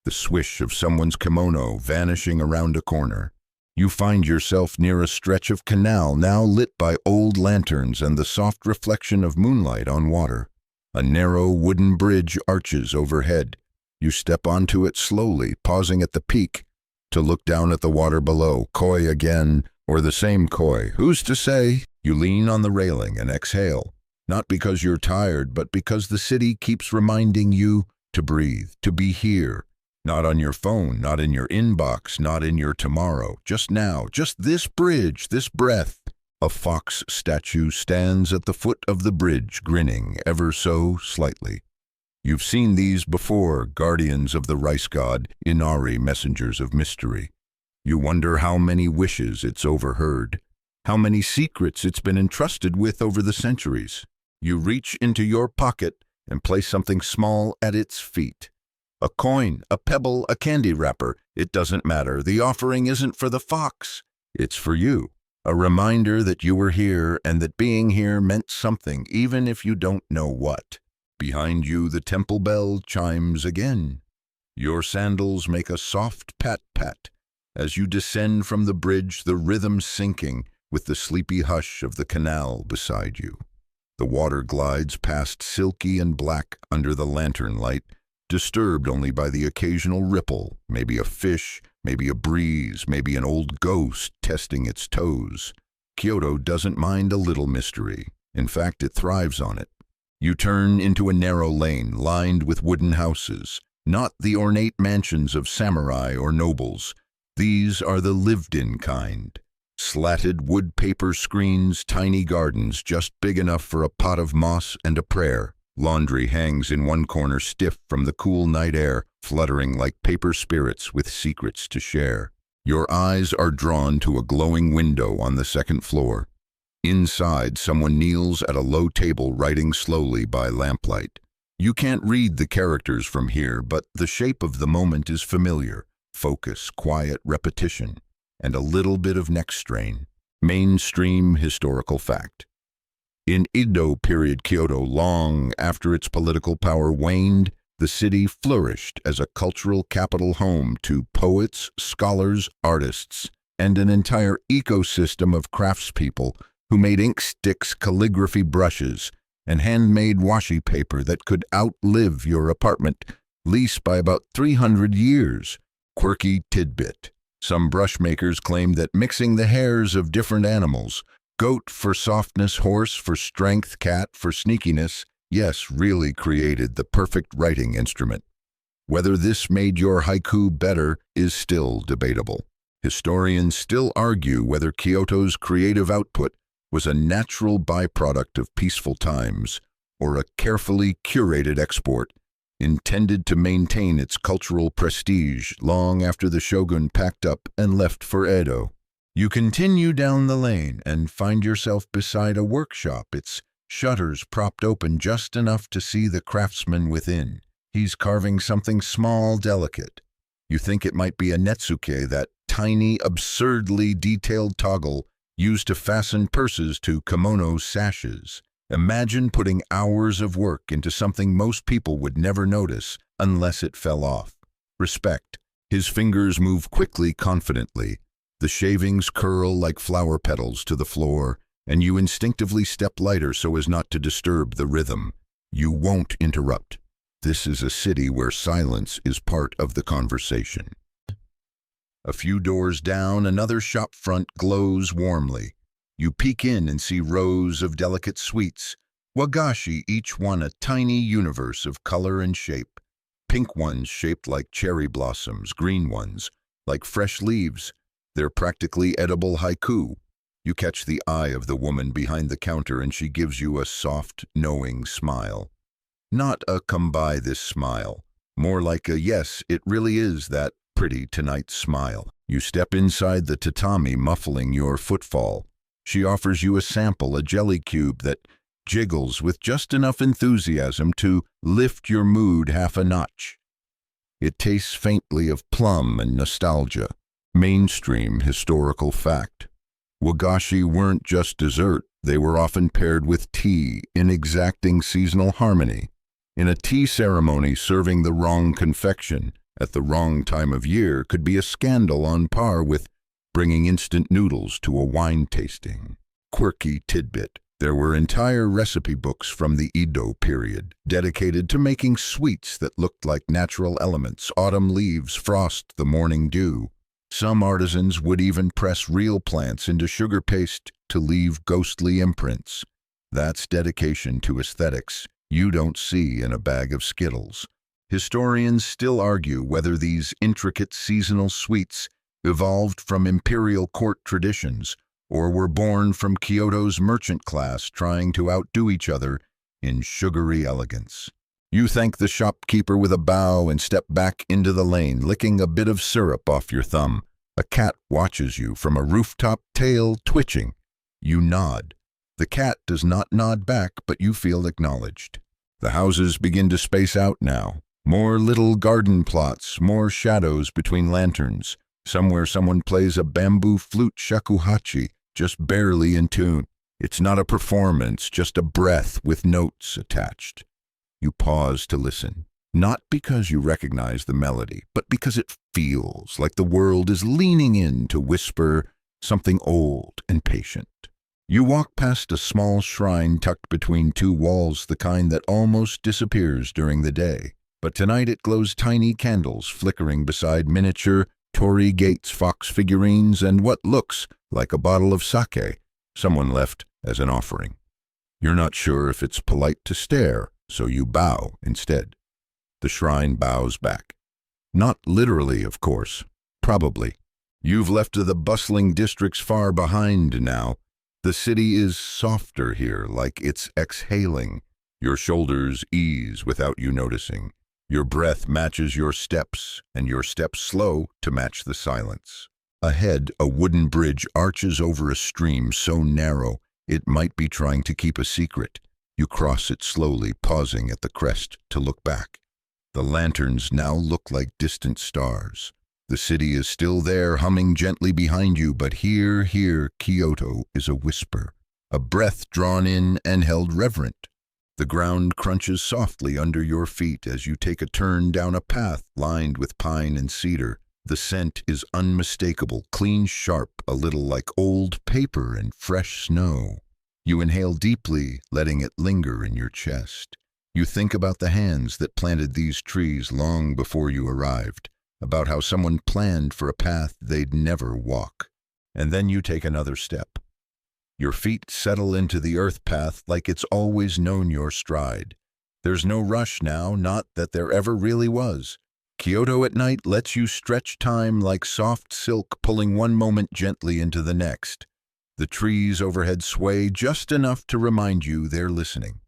the swish of someone's kimono vanishing around a corner. You find yourself near a stretch of canal now lit by old lanterns and the soft reflection of moonlight on water. A narrow wooden bridge arches overhead. You step onto it slowly, pausing at the peak to look down at the water below. Koi again, or the same koi, who's to say? You lean on the railing and exhale, not because you're tired, but because the city keeps reminding you to breathe, to be here. Not on your phone, not in your inbox, not in your tomorrow. Just now, just this bridge, this breath. A fox statue stands at the foot of the bridge, grinning ever so slightly. You've seen these before, guardians of the rice god, Inari messengers of mystery. You wonder how many wishes it's overheard, how many secrets it's been entrusted with over the centuries. You reach into your pocket and place something small at its feet. A coin, a pebble, a candy wrapper, it doesn't matter. The offering isn't for the fox, it's for you. A reminder that you were here and that being here meant something, even if you don't know what. Behind you, the temple bell chimes again. Your sandals make a soft pat-pat. As you descend from the bridge, the rhythm sinking with the sleepy hush of the canal beside you. The water glides past silky and black under the lantern light, disturbed only by the occasional ripple, maybe a fish, maybe a breeze, maybe an old ghost testing its toes. Kyoto doesn't mind a little mystery. In fact, it thrives on it. You turn into a narrow lane lined with wooden houses, not the ornate mansions of samurai or nobles. These are the lived-in kind. Slatted wood paper screens, tiny gardens just big enough for a pot of moss and a prayer. Laundry hangs in one corner stiff from the cool night air, fluttering like paper spirits with secrets to share. Your eyes are drawn to a glowing window on the second floor. Inside, someone kneels at a low table writing slowly by lamplight. You can't read the characters from here, but the shape of the moment is familiar. Focus, quiet repetition, and a little bit of neck strain. Mainstream historical fact. In Edo period Kyoto, long after its political power waned, the city flourished as a cultural capital home to poets, scholars, artists, and an entire ecosystem of craftspeople who made ink sticks, calligraphy brushes, and handmade washi paper that could outlive your apartment lease by about 300 years. Quirky tidbit. Some brush makers claim that mixing the hairs of different animals, goat for softness, horse for strength, cat for sneakiness, yes, really created the perfect writing instrument. Whether this made your haiku better is still debatable. Historians still argue whether Kyoto's creative output was a natural byproduct of peaceful times or a carefully curated export intended to maintain its cultural prestige long after the shogun packed up and left for Edo. You continue down the lane and find yourself beside a workshop, its shutters propped open just enough to see the craftsman within. He's carving something small, delicate. You think it might be a netsuke, that tiny, absurdly detailed toggle used to fasten purses to kimono sashes. Imagine putting hours of work into something most people would never notice unless it fell off. Respect. His fingers move quickly, confidently. The shavings curl like flower petals to the floor, and you instinctively step lighter so as not to disturb the rhythm. You won't interrupt. This is a city where silence is part of the conversation. A few doors down, another shop front glows warmly. You peek in and see rows of delicate sweets, wagashi, each one a tiny universe of color and shape. Pink ones shaped like cherry blossoms, green ones like fresh leaves. They're practically edible haiku. You catch the eye of the woman behind the counter and she gives you a soft, knowing smile. Not a come by this smile, more like a yes, it really is that pretty tonight smile. You step inside the tatami, muffling your footfall. She offers you a sample, a jelly cube that jiggles with just enough enthusiasm to lift your mood half a notch. It tastes faintly of plum and nostalgia. Mainstream historical fact. Wagashi weren't just dessert, they were often paired with tea in exacting seasonal harmony. In a tea ceremony, serving the wrong confection at the wrong time of year could be a scandal on par with bringing instant noodles to a wine tasting. Quirky tidbit. There were entire recipe books from the Edo period dedicated to making sweets that looked like natural elements, autumn leaves, frost, the morning dew. Some artisans would even press real plants into sugar paste to leave ghostly imprints. That's dedication to aesthetics you don't see in a bag of Skittles. Historians still argue whether these intricate seasonal sweets evolved from imperial court traditions or were born from Kyoto's merchant class trying to outdo each other in sugary elegance. You thank the shopkeeper with a bow and step back into the lane, licking a bit of syrup off your thumb. A cat watches you from a rooftop, tail twitching. You nod. The cat does not nod back, but you feel acknowledged. The houses begin to space out now. More little garden plots, more shadows between lanterns. Somewhere someone plays a bamboo flute shakuhachi, just barely in tune. It's not a performance, just a breath with notes attached. You pause to listen, not because you recognize the melody, but because it feels like the world is leaning in to whisper something old and patient. You walk past a small shrine tucked between two walls, the kind that almost disappears during the day. But tonight it glows tiny candles flickering beside miniature Torii Gates fox figurines and what looks like a bottle of sake someone left as an offering. You're not sure if it's polite to stare, so you bow instead. The shrine bows back. Not literally, of course. Probably. You've left the bustling districts far behind now. The city is softer here, like it's exhaling. Your shoulders ease without you noticing. Your breath matches your steps, and your steps slow to match the silence. Ahead, a wooden bridge arches over a stream so narrow it might be trying to keep a secret. You cross it slowly, pausing at the crest to look back. The lanterns now look like distant stars. The city is still there, humming gently behind you, but here, Kyoto is a whisper, a breath drawn in and held reverent. The ground crunches softly under your feet as you take a turn down a path lined with pine and cedar. The scent is unmistakable, clean, sharp, a little like old paper and fresh snow. You inhale deeply, letting it linger in your chest. You think about the hands that planted these trees long before you arrived, about how someone planned for a path they'd never walk. And then you take another step. Your feet settle into the earth path like it's always known your stride. There's no rush now, not that there ever really was. Kyoto at night lets you stretch time like soft silk, pulling one moment gently into the next. The trees overhead sway just enough to remind you they're listening.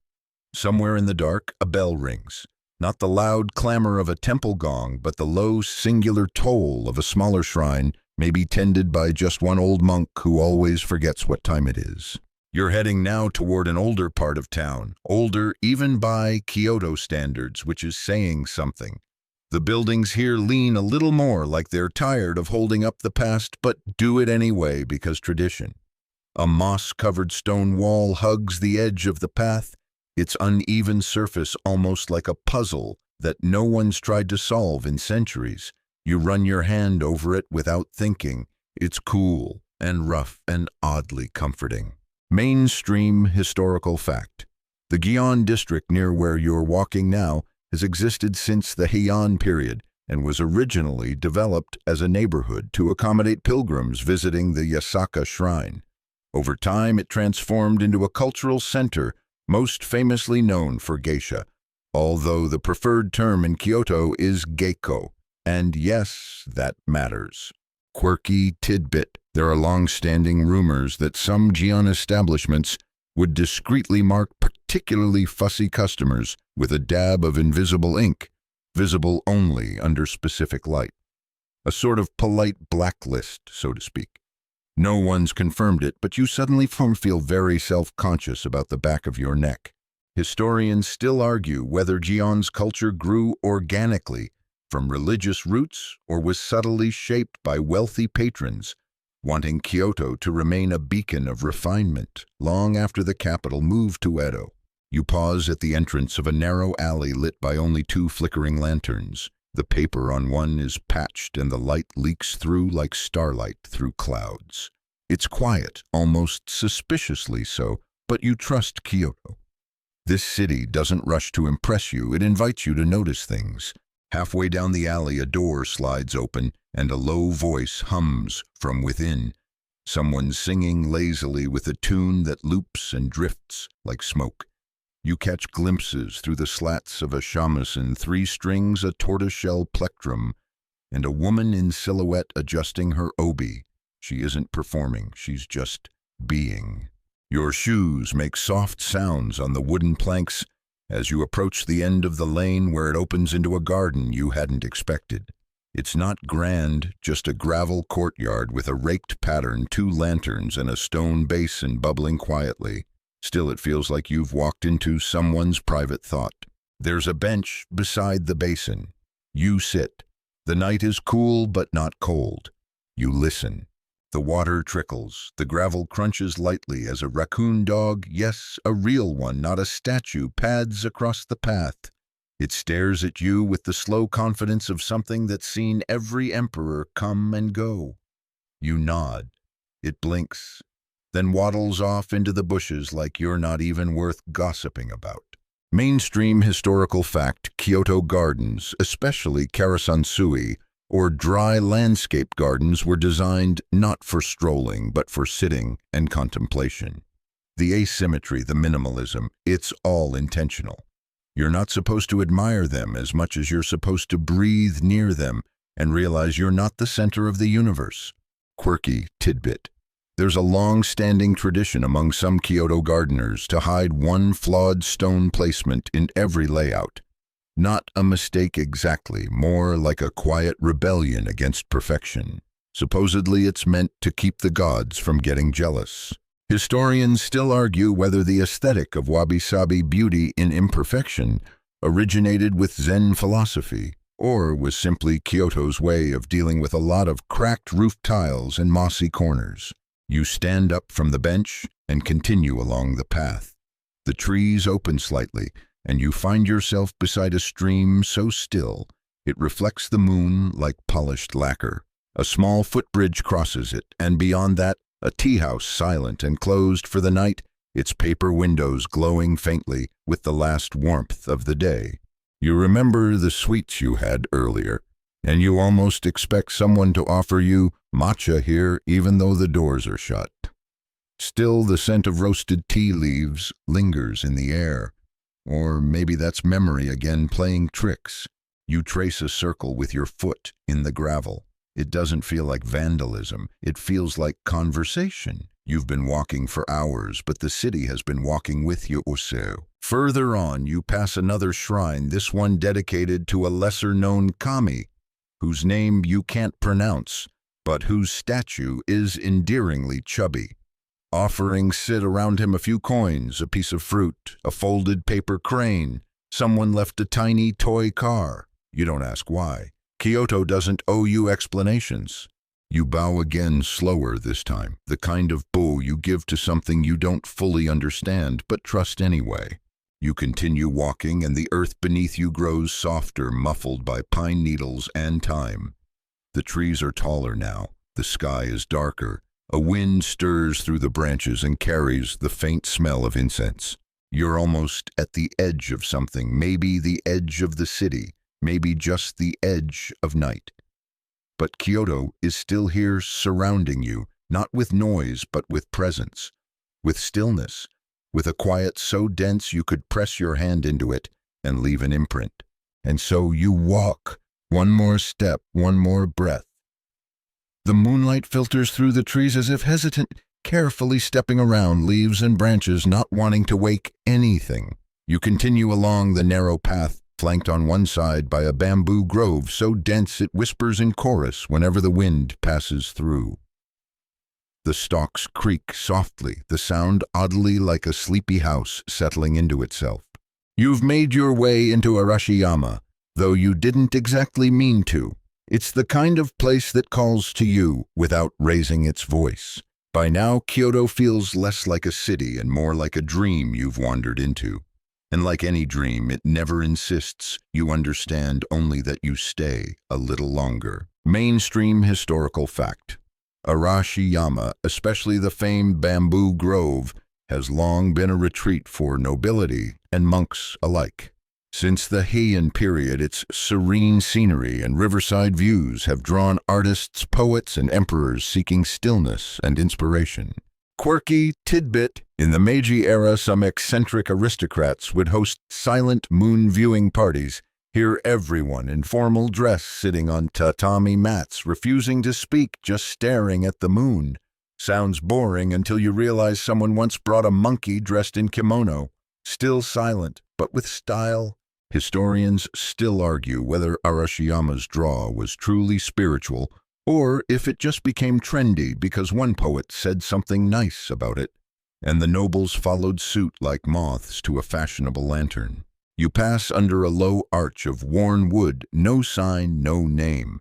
Somewhere in the dark, a bell rings. Not the loud clamor of a temple gong, but the low, singular toll of a smaller shrine, maybe tended by just one old monk who always forgets what time it is. You're heading now toward an older part of town, older even by Kyoto standards, which is saying something. The buildings here lean a little more like they're tired of holding up the past, but do it anyway because tradition. A moss-covered stone wall hugs the edge of the path, its uneven surface almost like a puzzle that no one's tried to solve in centuries. You run your hand over it without thinking. It's cool and rough and oddly comforting. Mainstream historical fact. The Gion district near where you're walking now has existed since the Heian period and was originally developed as a neighborhood to accommodate pilgrims visiting the Yasaka shrine. Over time, it transformed into a cultural center, most famously known for geisha, although the preferred term in Kyoto is geiko. And yes, that matters. Quirky tidbit, there are long-standing rumors that some Gion establishments would discreetly mark particularly fussy customers with a dab of invisible ink, visible only under specific light. A sort of polite blacklist, so to speak. No one's confirmed it, but you suddenly feel very self-conscious about the back of your neck. Historians still argue whether Gion's culture grew organically from religious roots or was subtly shaped by wealthy patrons wanting Kyoto to remain a beacon of refinement long after the capital moved to Edo. You pause at the entrance of a narrow alley lit by only two flickering lanterns. The paper on one is patched and the light leaks through like starlight through clouds. It's quiet, almost suspiciously so, but you trust Kyoto. This city doesn't rush to impress you, it invites you to notice things. Halfway down the alley, a door slides open and a low voice hums from within. Someone singing lazily with a tune that loops and drifts like smoke. You catch glimpses through the slats of a shamisen, 3 strings, a tortoiseshell plectrum, and a woman in silhouette adjusting her obi. She isn't performing, she's just being. Your shoes make soft sounds on the wooden planks as you approach the end of the lane where it opens into a garden you hadn't expected. It's not grand, just a gravel courtyard with a raked pattern, 2 lanterns, and a stone basin bubbling quietly. Still, it feels like you've walked into someone's private thought. There's a bench beside the basin. You sit. The night is cool but not cold. You listen. The water trickles. The gravel crunches lightly as a raccoon dog, yes, a real one, not a statue, pads across the path. It stares at you with the slow confidence of something that's seen every emperor come and go. You nod. It blinks, then waddles off into the bushes like you're not even worth gossiping about. Mainstream historical fact: Kyoto gardens, especially Karasansui, or dry landscape gardens, were designed not for strolling, but for sitting and contemplation. The asymmetry, the minimalism, it's all intentional. You're not supposed to admire them as much as you're supposed to breathe near them and realize you're not the center of the universe. Quirky tidbit. There's a long-standing tradition among some Kyoto gardeners to hide one flawed stone placement in every layout. Not a mistake exactly, more like a quiet rebellion against perfection. Supposedly it's meant to keep the gods from getting jealous. Historians still argue whether the aesthetic of wabi-sabi, beauty in imperfection, originated with Zen philosophy, or was simply Kyoto's way of dealing with a lot of cracked roof tiles and mossy corners. You stand up from the bench and continue along the path. The trees open slightly, and you find yourself beside a stream so still it reflects the moon like polished lacquer. A small footbridge crosses it, and beyond that, a tea house silent and closed for the night, its paper windows glowing faintly with the last warmth of the day. You remember the sweets you had earlier, and you almost expect someone to offer you matcha here even though the doors are shut. Still, the scent of roasted tea leaves lingers in the air. Or maybe that's memory again playing tricks. You trace a circle with your foot in the gravel. It doesn't feel like vandalism. It feels like conversation. You've been walking for hours, but the city has been walking with you or so. Further on, you pass another shrine, this one dedicated to a lesser-known kami, whose name you can't pronounce, but whose statue is endearingly chubby. Offerings sit around him: a few coins, a piece of fruit, a folded paper crane. Someone left a tiny toy car. You don't ask why. Kyoto doesn't owe you explanations. You bow again, slower this time, the kind of bow you give to something you don't fully understand, but trust anyway. You continue walking, and the earth beneath you grows softer, muffled by pine needles and time. The trees are taller now. The sky is darker. A wind stirs through the branches and carries the faint smell of incense. You're almost at the edge of something, maybe the edge of the city, maybe just the edge of night. But Kyoto is still here, surrounding you, not with noise, but with presence, with stillness, with a quiet so dense you could press your hand into it and leave an imprint. And so you walk, one more step, one more breath. The moonlight filters through the trees as if hesitant, carefully stepping around leaves and branches, not wanting to wake anything. You continue along the narrow path, flanked on one side by a bamboo grove so dense it whispers in chorus whenever the wind passes through. The stalks creak softly, the sound oddly like a sleepy house settling into itself. You've made your way into Arashiyama, though you didn't exactly mean to. It's the kind of place that calls to you without raising its voice. By now, Kyoto feels less like a city and more like a dream you've wandered into. And like any dream, it never insists. You understand only that you stay a little longer. Mainstream historical fact: Arashiyama, especially the famed bamboo grove, has long been a retreat for nobility and monks alike. Since the Heian period, its serene scenery and riverside views have drawn artists, poets, and emperors seeking stillness and inspiration. Quirky tidbit: in the Meiji era, some eccentric aristocrats would host silent moon viewing parties, Hear everyone in formal dress sitting on tatami mats, refusing to speak, just staring at the moon. Sounds boring until you realize someone once brought a monkey dressed in kimono. Still silent, but with style. Historians still argue whether Arashiyama's draw was truly spiritual or if it just became trendy because one poet said something nice about it. And the nobles followed suit like moths to a fashionable lantern. You pass under a low arch of worn wood, no sign, no name.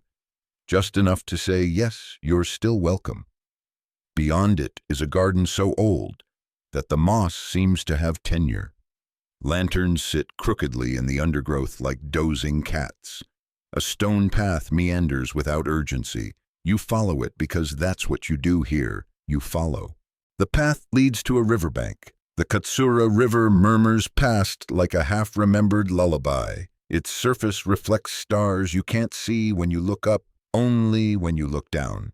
Just enough to say, yes, you're still welcome. Beyond it is a garden so old that the moss seems to have tenure. Lanterns sit crookedly in the undergrowth like dozing cats. A stone path meanders without urgency. You follow it because that's what you do here. You follow. The path leads to a riverbank. The Katsura River murmurs past like a half-remembered lullaby. Its surface reflects stars you can't see when you look up, only when you look down.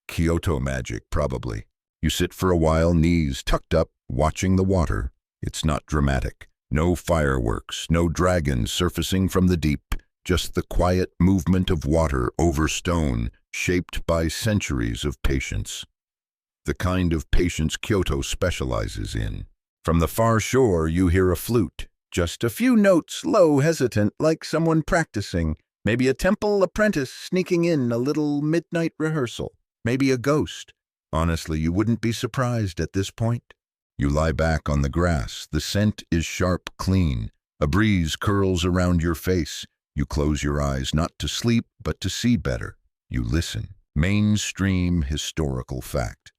Kyoto magic, probably. You sit for a while, knees tucked up, watching the water. It's not dramatic. No fireworks, no dragons surfacing from the deep, just the quiet movement of water over stone, shaped by centuries of patience. The kind of patience Kyoto specializes in. From the far shore, you hear a flute. Just a few notes, low, hesitant, like someone practicing. Maybe a temple apprentice sneaking in a little midnight rehearsal. Maybe a ghost. Honestly, you wouldn't be surprised at this point. You lie back on the grass. The scent is sharp, clean. A breeze curls around your face. You close your eyes, not to sleep, but to see better. You listen. Mainstream historical fact.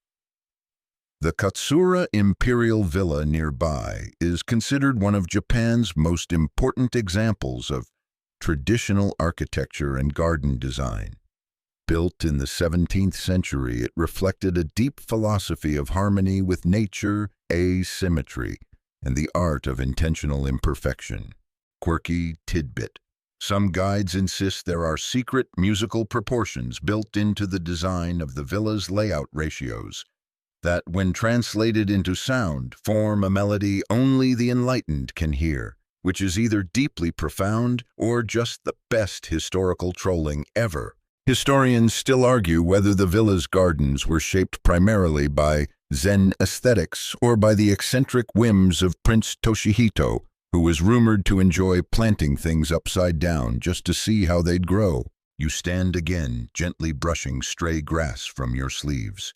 The Katsura Imperial Villa nearby is considered one of Japan's most important examples of traditional architecture and garden design. Built in the 17th century, it reflected a deep philosophy of harmony with nature, asymmetry, and the art of intentional imperfection. Quirky tidbit. Some guides insist there are secret musical proportions built into the design of the villa's layout ratios that, when translated into sound, form a melody only the enlightened can hear, which is either deeply profound or just the best historical trolling ever. Historians still argue whether the villa's gardens were shaped primarily by Zen aesthetics or by the eccentric whims of Prince Toshihito, who was rumored to enjoy planting things upside down just to see how they'd grow. You stand again, gently brushing stray grass from your sleeves.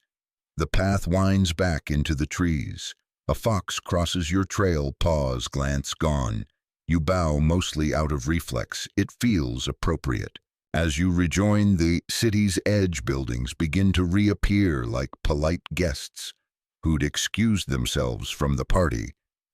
The path winds back into the trees. A fox crosses your trail, pause, glance gone. You bow mostly out of reflex. It feels appropriate. As you rejoin, the city's edge, buildings begin to reappear like polite guests who'd excused themselves from the party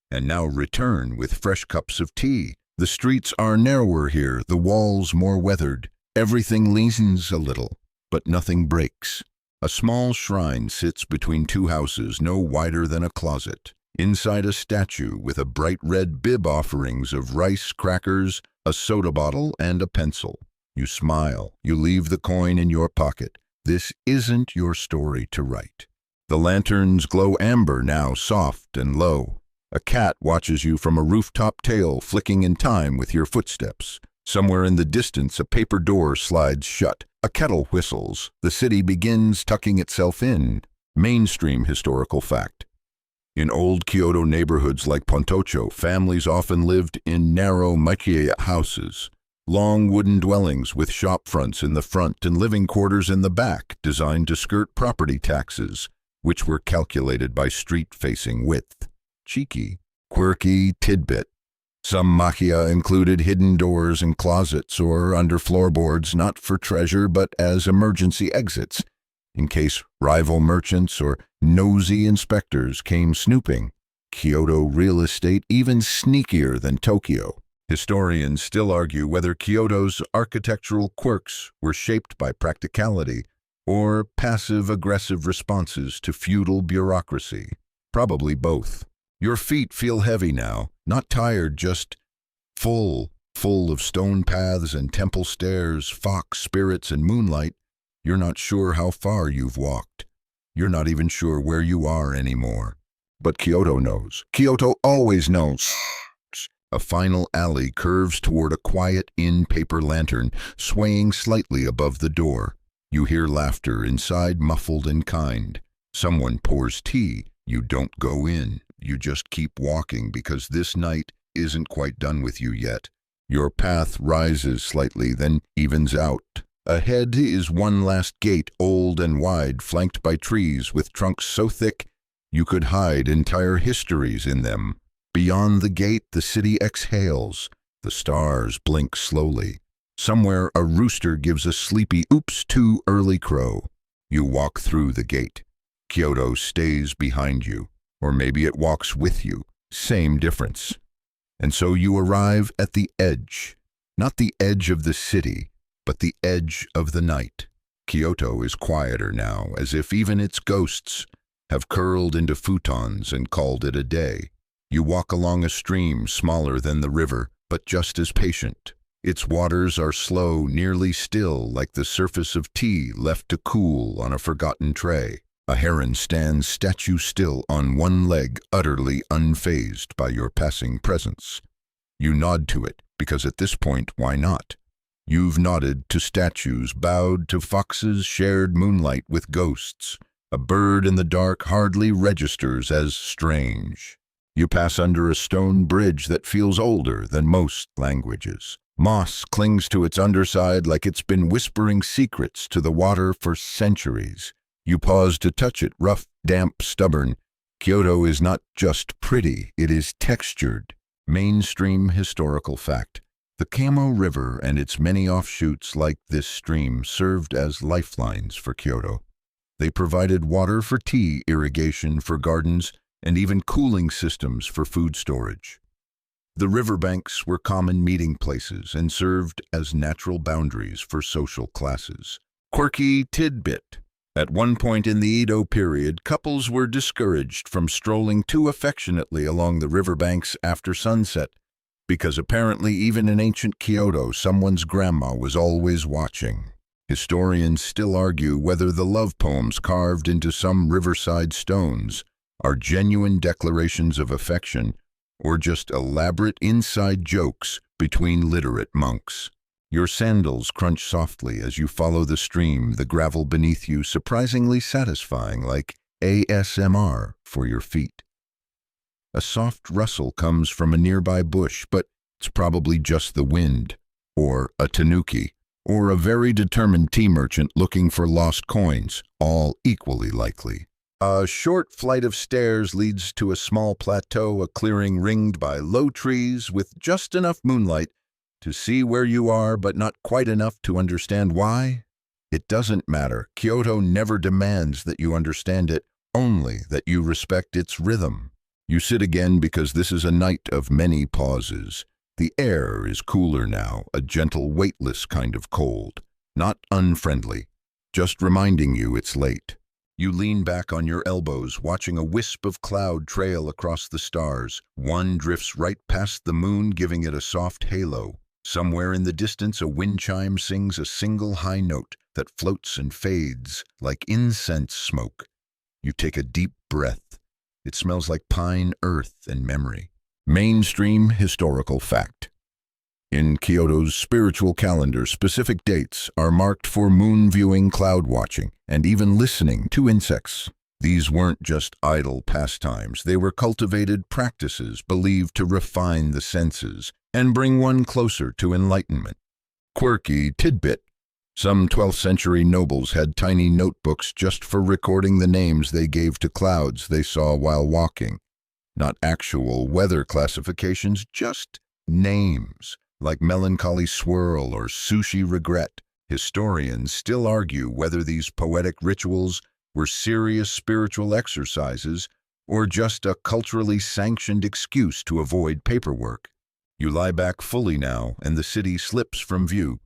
and now return with fresh cups of tea. The streets are narrower here, the walls more weathered. Everything leans a little, but nothing breaks. A small shrine sits between two houses, no wider than a closet. Inside, a statue with a bright red bib, offerings of rice, crackers, a soda bottle, and a pencil. You smile. You leave the coin in your pocket. This isn't your story to write. The lanterns glow amber now, soft and low. A cat watches you from a rooftop, tail flicking in time with your footsteps. Somewhere in the distance, a paper door slides shut. A kettle whistles. The city begins tucking itself in. Mainstream historical fact. In old Kyoto neighborhoods like Pontocho, families often lived in narrow makiya houses. Long wooden dwellings with shop fronts in the front and living quarters in the back, designed to skirt property taxes, which were calculated by street-facing width. Cheeky, quirky tidbit. Some makiya included hidden doors and closets or under floorboards, not for treasure but as emergency exits, in case rival merchants or nosy inspectors came snooping. Kyoto real estate even sneakier than Tokyo. Historians still argue whether Kyoto's architectural quirks were shaped by practicality or passive-aggressive responses to feudal bureaucracy. Probably both. Your feet feel heavy now, not tired, just full of stone paths and temple stairs, fox spirits and moonlight. You're not sure how far you've walked. You're not even sure where you are anymore. But Kyoto knows. Kyoto always knows. A final alley curves toward a quiet inn paper lantern, swaying slightly above the door. You hear laughter inside, muffled and kind. Someone pours tea. You don't go in. You just keep walking because this night isn't quite done with you yet. Your path rises slightly, then evens out. Ahead is one last gate, old and wide, flanked by trees with trunks so thick you could hide entire histories in them. Beyond the gate, the city exhales. The stars blink slowly. Somewhere, a rooster gives a sleepy oops too early crow. You walk through the gate. Kyoto stays behind you, or maybe it walks with you. Same difference. And so you arrive at the edge. Not the edge of the city, but the edge of the night. Kyoto is quieter now, as if even its ghosts have curled into futons and called it a day. You walk along a stream smaller than the river, but just as patient. Its waters are slow, nearly still, like the surface of tea left to cool on a forgotten tray. A heron stands statue still on one leg, utterly unfazed by your passing presence. You nod to it, because at this point, why not? You've nodded to statues, bowed to foxes, shared moonlight with ghosts. A bird in the dark hardly registers as strange. You pass under a stone bridge that feels older than most languages. Moss clings to its underside like it's been whispering secrets to the water for centuries. You pause to touch it, rough, damp, stubborn. Kyoto is not just pretty, it is textured. Mainstream historical fact. The Kamo River and its many offshoots like this stream served as lifelines for Kyoto. They provided water for tea, irrigation for gardens, and even cooling systems for food storage. The riverbanks were common meeting places and served as natural boundaries for social classes. Quirky tidbit. At one point in the Edo period, couples were discouraged from strolling too affectionately along the riverbanks after sunset, because apparently even in ancient Kyoto, someone's grandma was always watching. Historians still argue whether the love poems carved into some riverside stones are genuine declarations of affection or just elaborate inside jokes between literate monks. Your sandals crunch softly as you follow the stream, the gravel beneath you surprisingly satisfying, like ASMR for your feet. A soft rustle comes from a nearby bush, but it's probably just the wind, or a tanuki, or a very determined tea merchant looking for lost coins, all equally likely. A short flight of stairs leads to a small plateau, a clearing ringed by low trees with just enough moonlight to see where you are, but not quite enough to understand why. It doesn't matter. Kyoto never demands that you understand it, only that you respect its rhythm. You sit again because this is a night of many pauses. The air is cooler now, a gentle, weightless kind of cold. Not unfriendly, just reminding you it's late. You lean back on your elbows, watching a wisp of cloud trail across the stars. One drifts right past the moon, giving it a soft halo. Somewhere in the distance, a wind chime sings a single high note that floats and fades like incense smoke. You take a deep breath. It smells like pine, earth, and memory. Mainstream historical fact. In Kyoto's spiritual calendar, specific dates are marked for moon viewing, cloud watching, and even listening to insects. These weren't just idle pastimes, they were cultivated practices believed to refine the senses and bring one closer to enlightenment. Quirky tidbit. Some 12th century nobles had tiny notebooks just for recording the names they gave to clouds they saw while walking. Not actual weather classifications, just names, like melancholy swirl or sushi regret. Historians still argue whether these poetic rituals were serious spiritual exercises or just a culturally sanctioned excuse to avoid paperwork. You lie back fully now, and the city slips from view.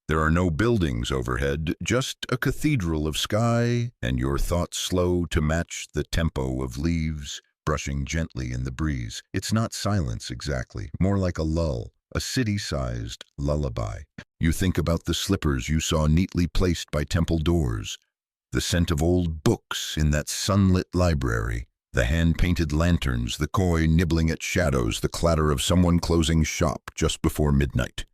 There are no buildings overhead, just a cathedral of sky, and your thoughts slow to match the tempo of leaves brushing gently in the breeze. It's not silence exactly, more like a lull, a city-sized lullaby. You think about the slippers you saw neatly placed by temple doors, the scent of old books in that sunlit library, The hand-painted lanterns, the koi nibbling at shadows, the clatter of someone closing shop just before midnight.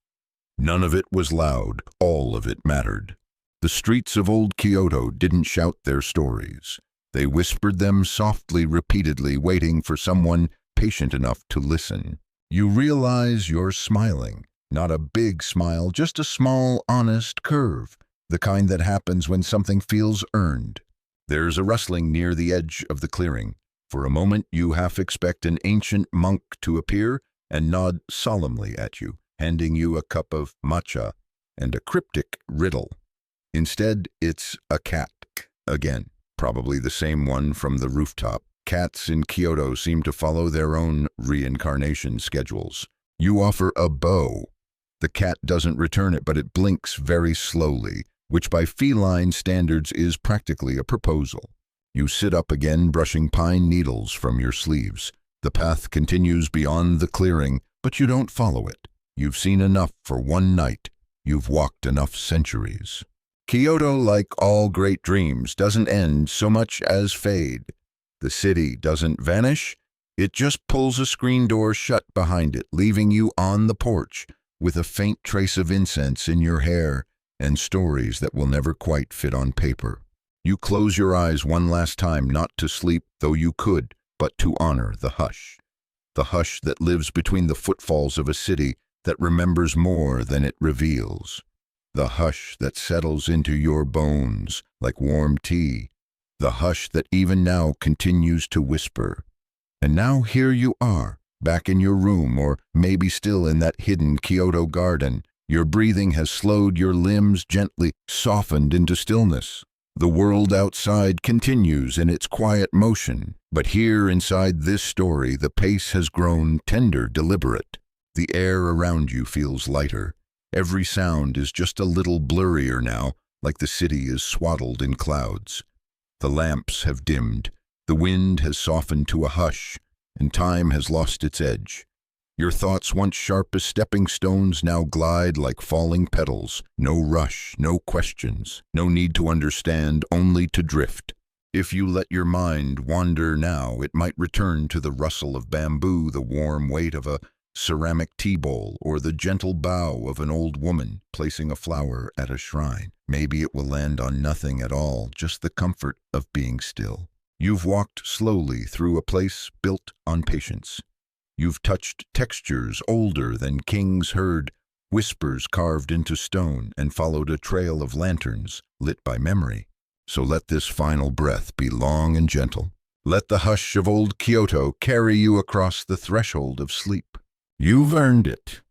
None of it was loud, all of it mattered. The streets of old Kyoto didn't shout their stories. They whispered them softly, repeatedly, waiting for someone patient enough to listen. You realize you're smiling. Not a big smile, just a small, honest curve. The kind that happens when something feels earned. There's a rustling near the edge of the clearing. For a moment you half expect an ancient monk to appear and nod solemnly at you, handing you a cup of matcha and a cryptic riddle. Instead, it's a cat. Again, probably the same one from the rooftop. Cats in Kyoto seem to follow their own reincarnation schedules. You offer a bow. The cat doesn't return it, but it blinks very slowly, which by feline standards is practically a proposal. You sit up again, brushing pine needles from your sleeves. The path continues beyond the clearing, but you don't follow it. You've seen enough for one night. You've walked enough centuries. Kyoto, like all great dreams, doesn't end so much as fade. The city doesn't vanish. It just pulls a screen door shut behind it, leaving you on the porch with a faint trace of incense in your hair and stories that will never quite fit on paper. You close your eyes one last time, not to sleep, though you could, but to honor the hush. The hush that lives between the footfalls of a city that remembers more than it reveals. The hush that settles into your bones like warm tea. The hush that even now continues to whisper. And now here you are, back in your room, or maybe still in that hidden Kyoto garden. Your breathing has slowed, your limbs gently softened into stillness. The world outside continues in its quiet motion, but here inside this story the pace has grown tender, deliberate. The air around you feels lighter. Every sound is just a little blurrier now, like the city is swaddled in clouds. The lamps have dimmed, the wind has softened to a hush, and time has lost its edge. Your thoughts, once sharp as stepping stones, now glide like falling petals. No rush, no questions, no need to understand, only to drift. If you let your mind wander now, it might return to the rustle of bamboo, the warm weight of a ceramic tea bowl, or the gentle bow of an old woman placing a flower at a shrine. Maybe it will land on nothing at all, just the comfort of being still. You've walked slowly through a place built on patience. You've touched textures older than kings heard, whispers carved into stone, and followed a trail of lanterns lit by memory. So let this final breath be long and gentle. Let the hush of old Kyoto carry you across the threshold of sleep. You've earned it.